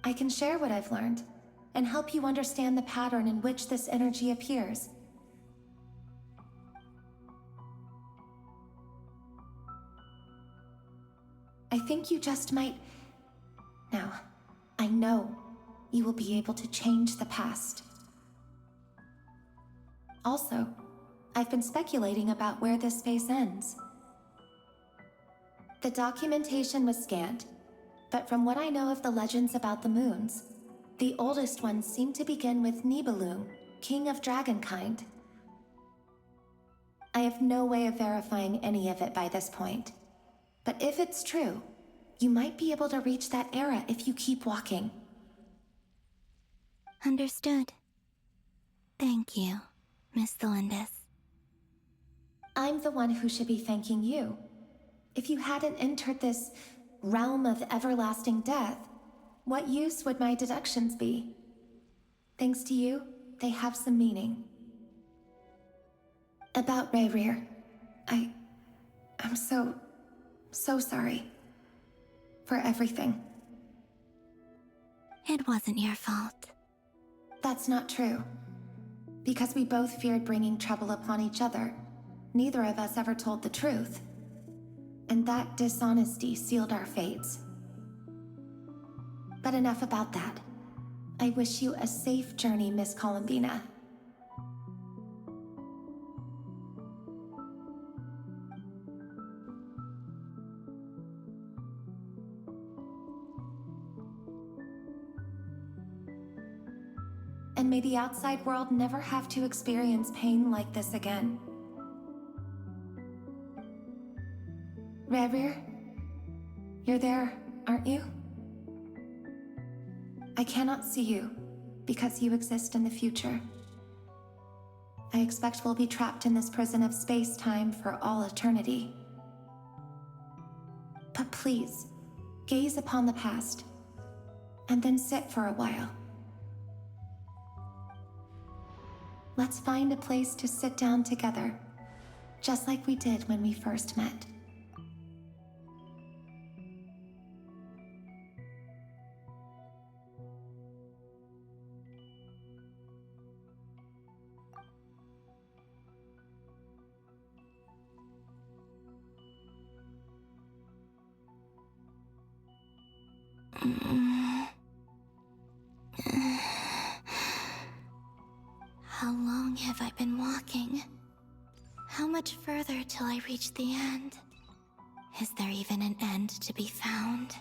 I can share what I've learned, and help you understand the pattern in which this energy appears. I think you just might... Now, I know you will be able to change the past. Also, I've been speculating about where this phase ends. The documentation was scanned, but from what I know of the legends about the moons, the oldest ones seem to begin with Nibelung, king of dragonkind. I have no way of verifying any of it by this point. But if it's true, you might be able to reach that era if you keep walking. Understood. Thank you, Miss Thelindis. I'm the one who should be thanking you. If you hadn't entered this realm of everlasting death, what use would my deductions be? Thanks to you, they have some meaning. About Rayrir, I'm so sorry. For everything. It wasn't your fault. That's not true. Because we both feared bringing trouble upon each other, neither of us ever told the truth. And that dishonesty sealed our fates. But enough about that. I wish you a safe journey, Miss Columbina. And may the outside world never have to experience pain like this again. Rayrir, you're there, aren't you? I cannot see you, because you exist in the future. I expect we'll be trapped in this prison of space-time for all eternity. But please, gaze upon the past, and then sit for a while. Let's find a place to sit down together, just like we did when we first met. How long have I been walking? How much further till I reach the end? Is there even an end to be found?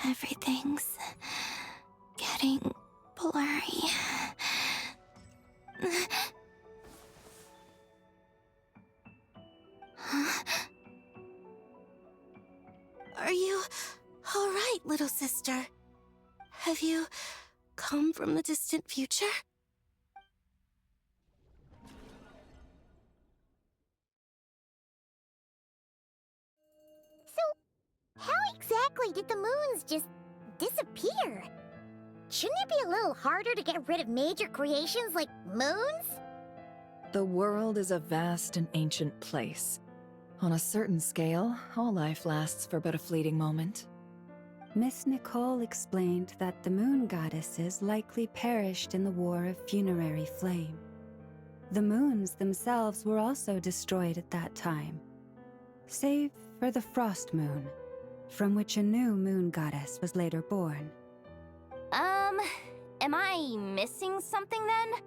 Everything's getting blurry. Huh? Are you all right, little sister? Have you come from the distant future? So, how exactly did the moons just disappear? Shouldn't it be a little harder to get rid of major creations like moons? The world is a vast and ancient place. On a certain scale, all life lasts for but a fleeting moment. Miss Nicole explained that the moon goddesses likely perished in the War of Funerary Flame. The moons themselves were also destroyed at that time, save for the Frost Moon, from which a new moon goddess was later born. Am I missing something then?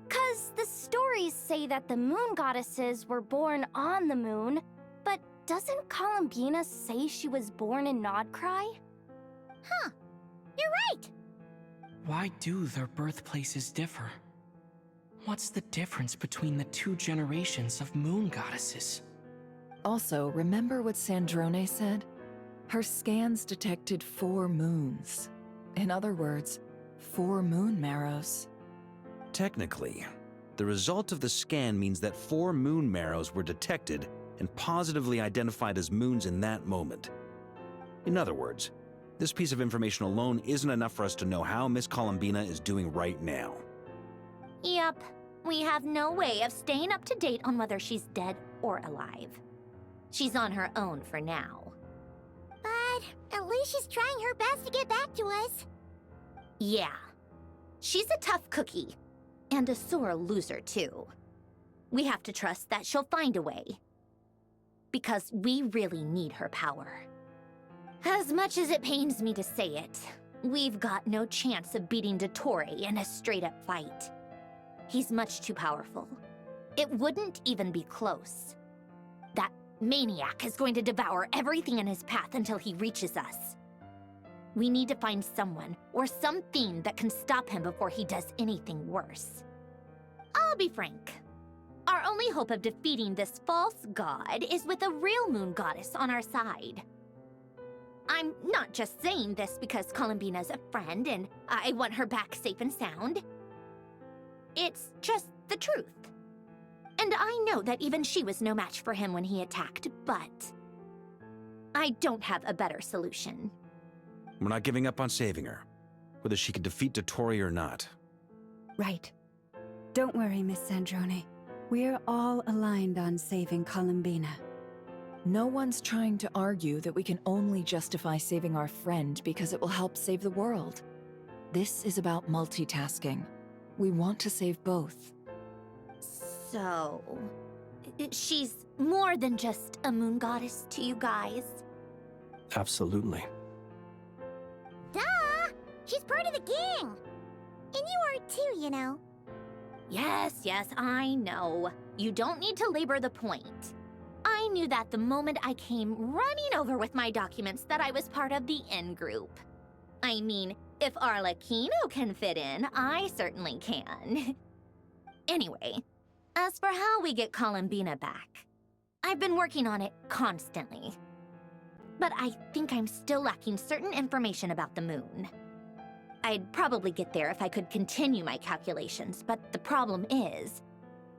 'Cause the stories say that the moon goddesses were born on the moon, but doesn't Columbina say she was born in Nod-Krai? Huh. You're right! Why do their birthplaces differ? What's the difference between the two generations of moon goddesses? Also, remember what Sandrone said? Her scans detected 4 moons. In other words, 4 moon marrows. Technically, the result of the scan means that 4 moon marrows were detected and positively identified as moons in that moment. In other words, this piece of information alone isn't enough for us to know how Miss Columbina is doing right now. Yup. We have no way of staying up to date on whether she's dead or alive. She's on her own for now. But at least she's trying her best to get back to us. Yeah. She's a tough cookie. And a sore loser, too. We have to trust that she'll find a way. Because we really need her power. As much as it pains me to say it, we've got no chance of beating Dottore in a straight-up fight. He's much too powerful. It wouldn't even be close. That maniac is going to devour everything in his path until he reaches us. We need to find someone or something that can stop him before he does anything worse. I'll be frank. Our only hope of defeating this false god is with a real moon goddess on our side. I'm not just saying this because Columbina's a friend and I want her back safe and sound. It's just the truth. And I know that even she was no match for him when he attacked, but I don't have a better solution. We're not giving up on saving her, whether she can defeat Dottore or not. Right. Don't worry, Miss Sandrone. We're all aligned on saving Columbina. No one's trying to argue that we can only justify saving our friend because it will help save the world. This is about multitasking. We want to save both. So, she's more than just a moon goddess to you guys? Absolutely. Duh! She's part of the gang! And you are too, you know. Yes, I know. You don't need to labor the point. I knew that the moment I came running over with my documents that I was part of the in-group. I mean, if Arlecchino can fit in, I certainly can. Anyway, as for how we get Columbina back, I've been working on it constantly. But I think I'm still lacking certain information about the moon. I'd probably get there if I could continue my calculations, but the problem is,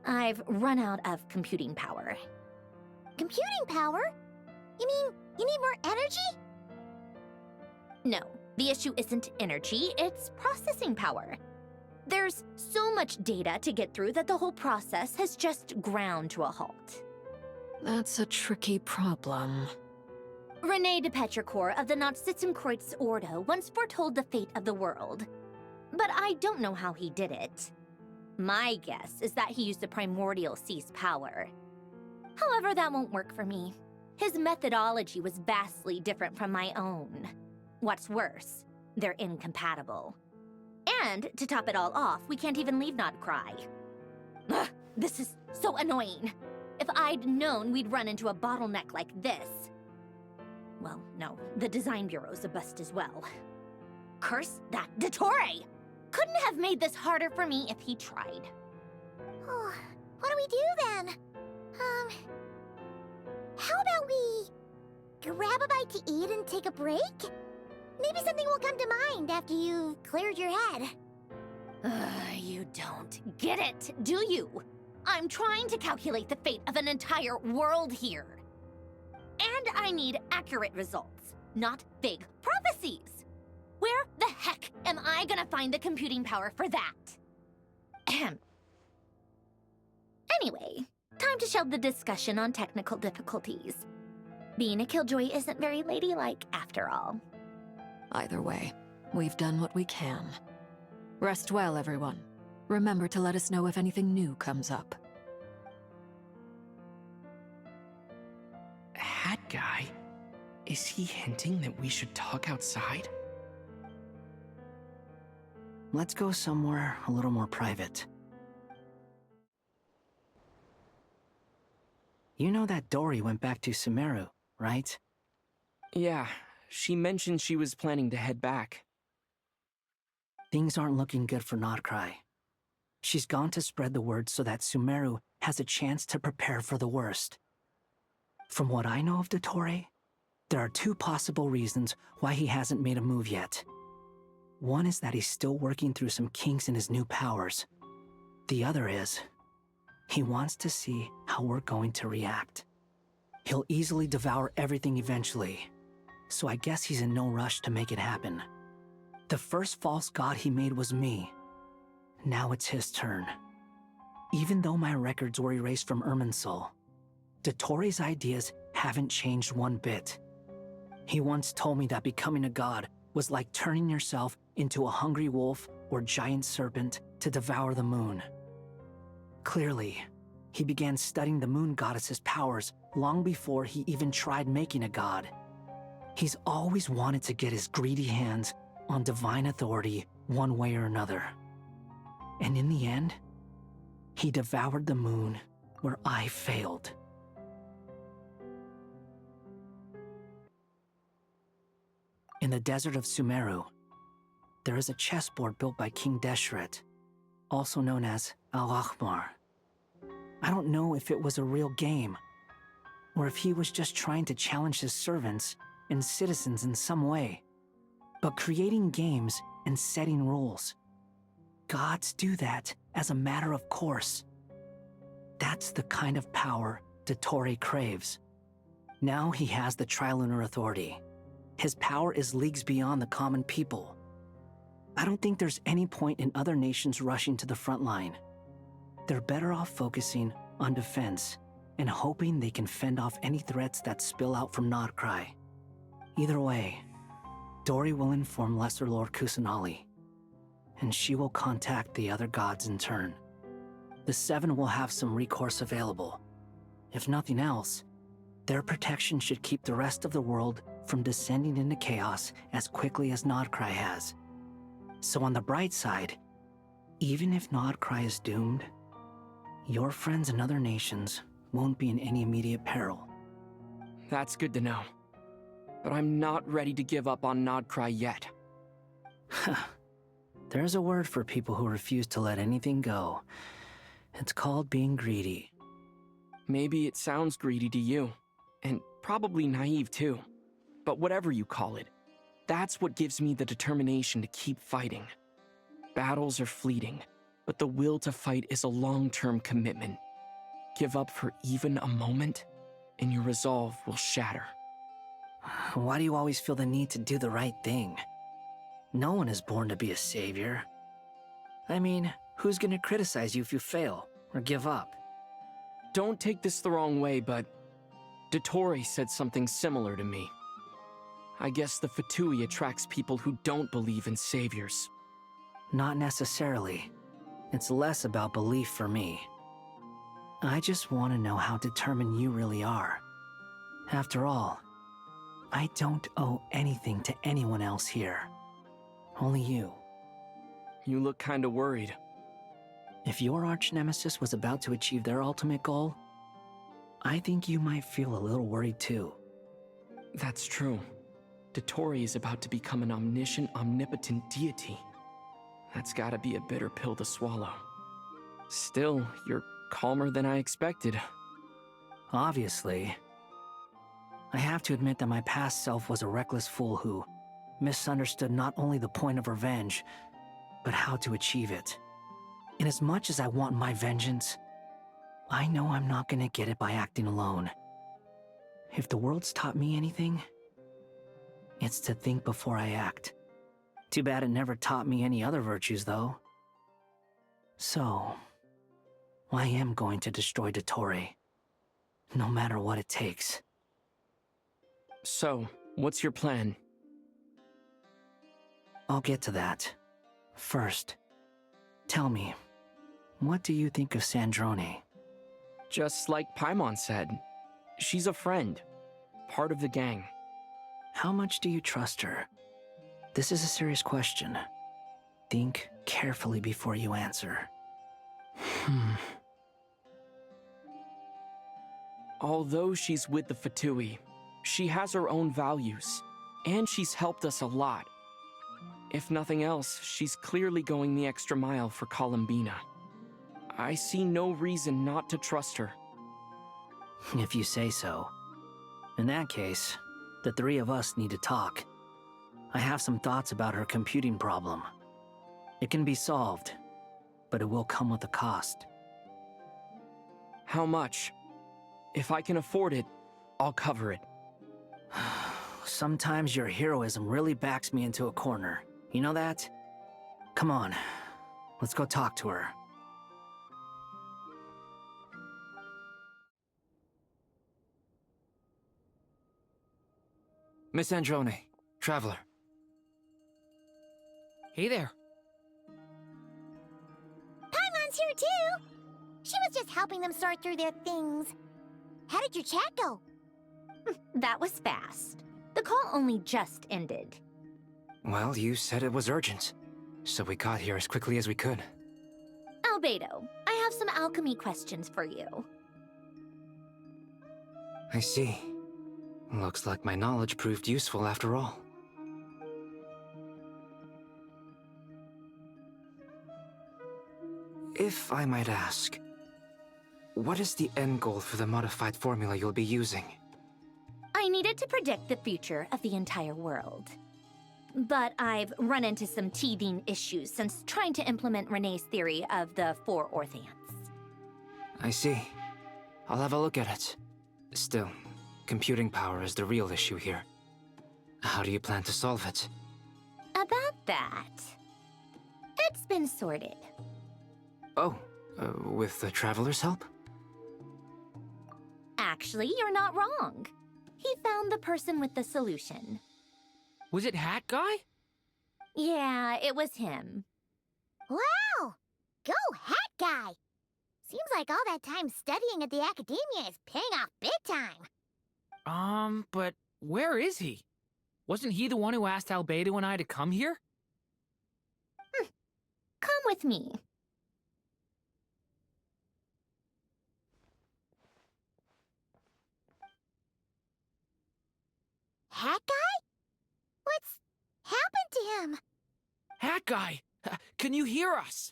I've run out of computing power. Computing power? You mean you need more energy? No, the issue isn't energy, it's processing power. There's so much data to get through that the whole process has just ground to a halt. That's a tricky problem. René de Petrichor of the Nautitzenkreuz Ordo once foretold the fate of the world. But I don't know how he did it. My guess is that he used the primordial sea's power. However, that won't work for me. His methodology was vastly different from my own. What's worse, they're incompatible. And, to top it all off, we can't even leave Nod-Krai. Ugh, this is so annoying. If I'd known we'd run into a bottleneck like this. Well, no, the design bureau's a bust as well. Curse that Dottore! Couldn't have made this harder for me if he tried. Oh, what do we do then? How about we grab a bite to eat and take a break? Maybe something will come to mind after you've cleared your head. You don't get it, do you? I'm trying to calculate the fate of an entire world here. And I need accurate results, not vague prophecies. Where the heck am I gonna find the computing power for that? Ahem. Anyway, time to shelve the discussion on technical difficulties. Being a killjoy isn't very ladylike, after all. Either way, we've done what we can. Rest well, everyone. Remember to let us know if anything new comes up. Hat guy? Is he hinting that we should talk outside? Let's go somewhere a little more private. You know that Dory went back to Sumeru, right? Yeah, she mentioned she was planning to head back. Things aren't looking good for Nod-Krai. She's gone to spread the word so that Sumeru has a chance to prepare for the worst. From what I know of Dottore, there are two possible reasons why he hasn't made a move yet. One is that he's still working through some kinks in his new powers. The other is, he wants to see how we're going to react. He'll easily devour everything eventually, so I guess he's in no rush to make it happen. The first false god he made was me. Now it's his turn. Even though my records were erased from Irminsul, Dottore's ideas haven't changed one bit. He once told me that becoming a god was like turning yourself into a hungry wolf or giant serpent to devour the moon. Clearly, he began studying the moon goddess's powers long before he even tried making a god. He's always wanted to get his greedy hands on divine authority one way or another. And in the end, he devoured the moon where I failed. In the desert of Sumeru, there is a chessboard built by King Deshret, also known as Al-Ahmar. I don't know if it was a real game, or if he was just trying to challenge his servants and citizens in some way. But creating games and setting rules, gods do that as a matter of course. That's the kind of power Dottore craves. Now he has the Trilunar Authority. His power is leagues beyond the common people. I don't think there's any point in other nations rushing to the front line. They're better off focusing on defense and hoping they can fend off any threats that spill out from Nod-Krai. Either way, Dory will inform Lesser Lord Kusanali, and she will contact the other gods in turn. The Seven will have some recourse available. If nothing else, their protection should keep the rest of the world from descending into chaos as quickly as Nod-Krai has. So on the bright side, even if Nod-Krai is doomed, your friends in other nations won't be in any immediate peril. That's good to know. But I'm not ready to give up on Nod-Krai yet. There's a word for people who refuse to let anything go. It's called being greedy. Maybe it sounds greedy to you, and probably naive too. But whatever you call it, that's what gives me the determination to keep fighting. Battles are fleeting, but the will to fight is a long-term commitment. Give up for even a moment, and your resolve will shatter. Why do you always feel the need to do the right thing? No one is born to be a savior. I mean, who's gonna criticize you if you fail or give up? Don't take this the wrong way, but Dottore said something similar to me. I guess the Fatui attracts people who don't believe in saviors. Not necessarily. It's less about belief for me. I just want to know how determined you really are. After all, I don't owe anything to anyone else here. Only you. You look kinda worried. If your arch-nemesis was about to achieve their ultimate goal, I think you might feel a little worried too. That's true. Dottore is about to become an omniscient, omnipotent deity. That's gotta be a bitter pill to swallow. Still, you're calmer than I expected. Obviously. I have to admit that my past self was a reckless fool who misunderstood not only the point of revenge, but how to achieve it. And as much as I want my vengeance, I know I'm not gonna get it by acting alone. If the world's taught me anything, it's to think before I act. Too bad it never taught me any other virtues, though. So, I am going to destroy Dottore, no matter what it takes. So, what's your plan? I'll get to that. First, tell me, What do you think of Sandrone? Just like Paimon said, she's a friend, part of the gang. How much do you trust her? This is a serious question. Think carefully before you answer. Although she's with the Fatui, she has her own values, and she's helped us a lot. If nothing else, she's clearly going the extra mile for Columbina. I see no reason not to trust her. If you say so. In that case, the three of us need to talk. I have some thoughts about her computing problem. It can be solved, but it will come with a cost. How much? If I can afford it, I'll cover it. Sometimes your heroism really backs me into a corner. You know that? Come on, let's go talk to her. Miss Androne, Traveler. Hey there. Paimon's here too! She was just helping them sort through their things. How did your chat go? That was fast. The call only just ended. Well, you said it was urgent, so we got here as quickly as we could. Albedo, I have some alchemy questions for you. I see. Looks like my knowledge proved useful after all. If I might ask, what is the end goal for the modified formula you'll be using? I needed to predict the future of the entire world. But I've run into some teething issues since trying to implement Renee's theory of the four Orthants. I see. I'll have a look at it. Still, computing power is the real issue here. How do you plan to solve it? About that, it's been sorted. Oh, with the Traveler's help? Actually, you're not wrong. He found the person with the solution. Was it Hat Guy? Yeah, it was him. Wow! Go Hat Guy! Seems like all that time studying at the academia is paying off big time. But where is he? Wasn't he the one who asked Albedo and I to come here? Come with me. Hat Guy? What's happened to him? Hat Guy! Can you hear us?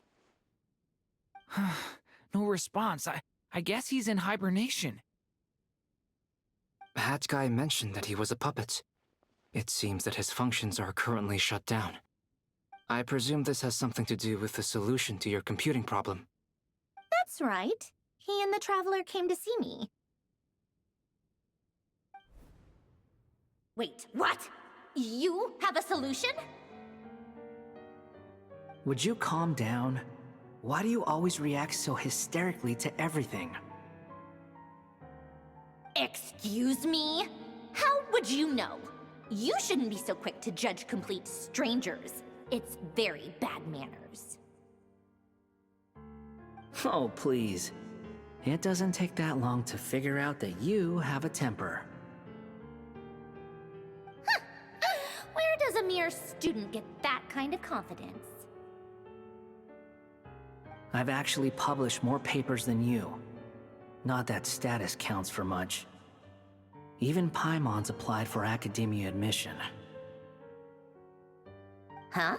No response. I guess he's in hibernation. Hat Guy mentioned that he was a puppet. It seems that his functions are currently shut down. I presume this has something to do with the solution to your computing problem. That's right. He and the Traveler came to see me. Wait, what? You have a solution? Would you calm down? Why do you always react so hysterically to everything? Excuse me? How would you know? You shouldn't be so quick to judge complete strangers. It's very bad manners. Oh, please. It doesn't take that long to figure out that you have a temper. Where does a mere student get that kind of confidence? I've actually published more papers than you. Not that status counts for much. Even Paimon's applied for academia admission. Huh?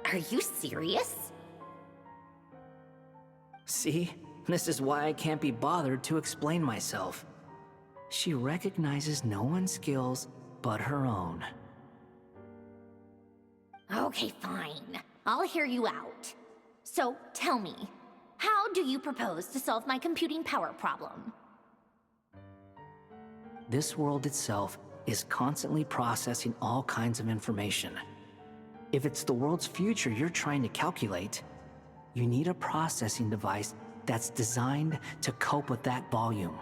Are you serious? See? This is why I can't be bothered to explain myself. She recognizes no one's skills but her own. Okay, fine. I'll hear you out. So, tell me, how do you propose to solve my computing power problem? This world itself is constantly processing all kinds of information. If it's the world's future you're trying to calculate, you need a processing device that's designed to cope with that volume.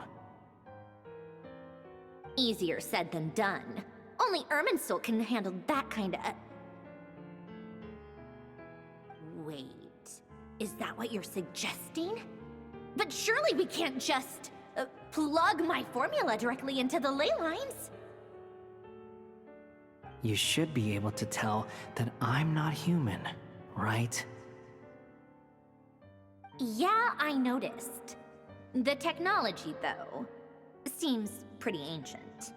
Easier said than done. Only Irminsul can handle that kind of... Wait... Is that what you're suggesting? But surely we can't just plug my formula directly into the ley lines. You should be able to tell that I'm not human, right? Yeah, I noticed. The technology, though, seems pretty ancient.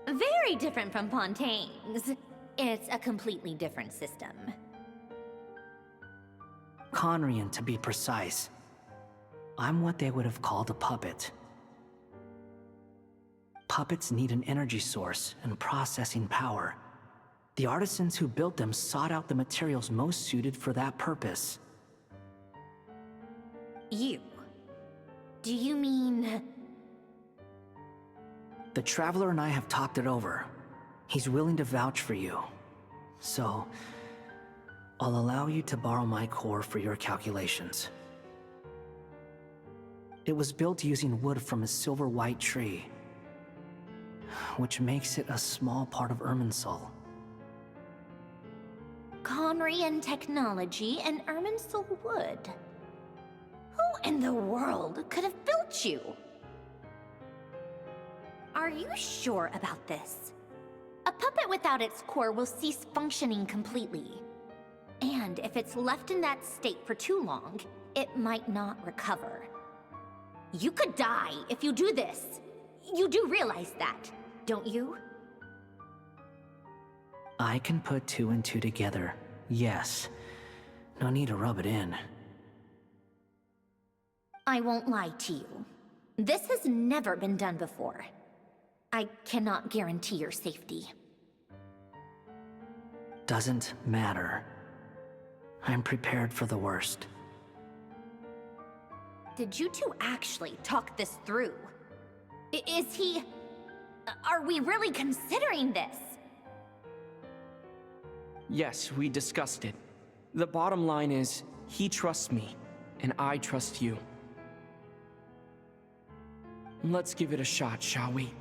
Very different from Fontaine's. It's a completely different system. Conrian, to be precise. I'm what they would have called a puppet. Puppets need an energy source and processing power. The artisans who built them sought out the materials most suited for that purpose. You? Do you mean... The Traveler and I have talked it over. He's willing to vouch for you. So, I'll allow you to borrow my core for your calculations. It was built using wood from a silver white tree, which makes it a small part of Irminsul. Conrian technology and Irminsul wood. Who in the world could have built you? Are you sure about this? A puppet without its core will cease functioning completely. And if it's left in that state for too long, it might not recover. You could die if you do this. You do realize that, don't you? I can put 2 and 2 together, yes. No need to rub it in. I won't lie to you. This has never been done before. I cannot guarantee your safety. Doesn't matter. I'm prepared for the worst. Did you two actually talk this through? Is he... Are we really considering this? Yes, we discussed it. The bottom line is, he trusts me, and I trust you. Let's give it a shot, shall we?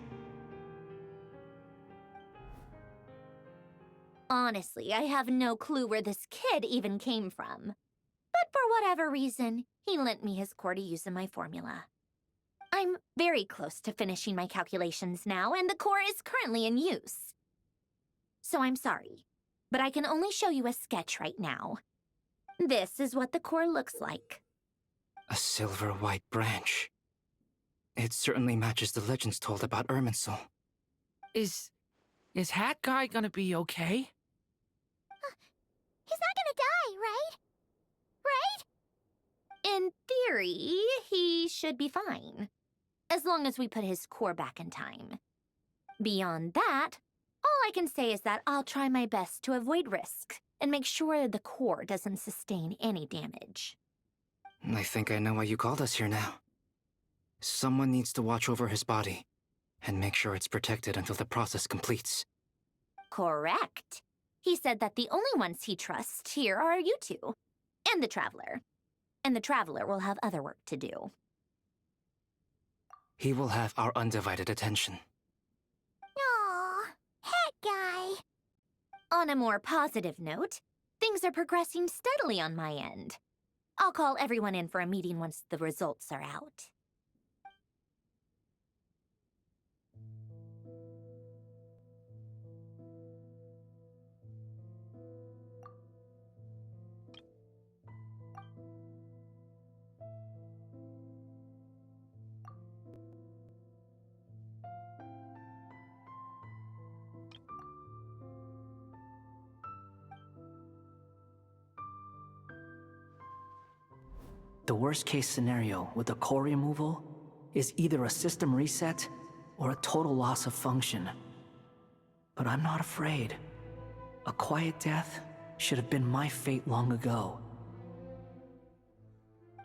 Honestly, I have no clue where this kid even came from. But for whatever reason, he lent me his core to use in my formula. I'm very close to finishing my calculations now, and the core is currently in use. So I'm sorry, but I can only show you a sketch right now. This is what the core looks like. A silver white branch. It certainly matches the legends told about Irminsul. Is Hat Guy gonna be okay? He's not gonna die, right? Right? In theory, he should be fine. As long as we put his core back in time. Beyond that, all I can say is that I'll try my best to avoid risk and make sure the core doesn't sustain any damage. I think I know why you called us here now. Someone needs to watch over his body and make sure it's protected until the process completes. Correct. He said that the only ones he trusts here are you two, and the Traveler. And the Traveler will have other work to do. He will have our undivided attention. Aw, Hat Guy. On a more positive note, things are progressing steadily on my end. I'll call everyone in for a meeting once the results are out. The worst case scenario with the core removal is either a system reset or a total loss of function. But I'm not afraid. A quiet death should have been my fate long ago.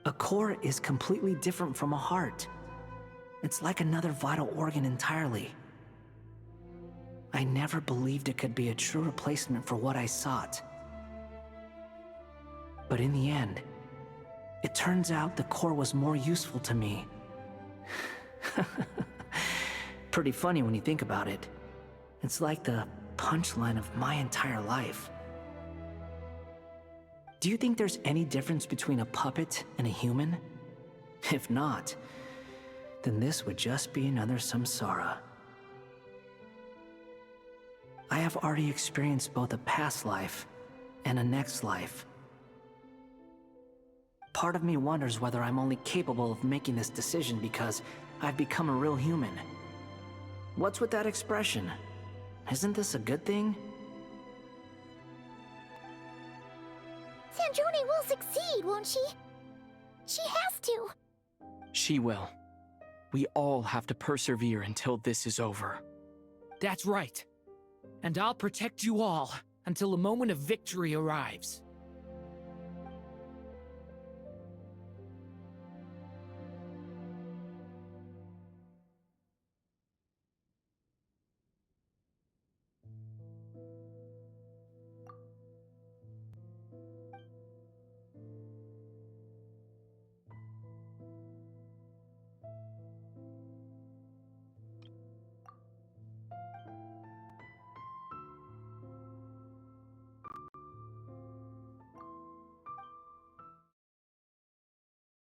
A core is completely different from a heart. It's like another vital organ entirely. I never believed it could be a true replacement for what I sought. But in the end, it turns out the core was more useful to me. Pretty funny when you think about it. It's like the punchline of my entire life. Do you think there's any difference between a puppet and a human? If not, then this would just be another samsara. I have already experienced both a past life and a next life. Part of me wonders whether I'm only capable of making this decision because I've become a real human. What's with that expression? Isn't this a good thing? Sandrone will succeed, won't she? She has to. She will. We all have to persevere until this is over. That's right. And I'll protect you all until a moment of victory arrives.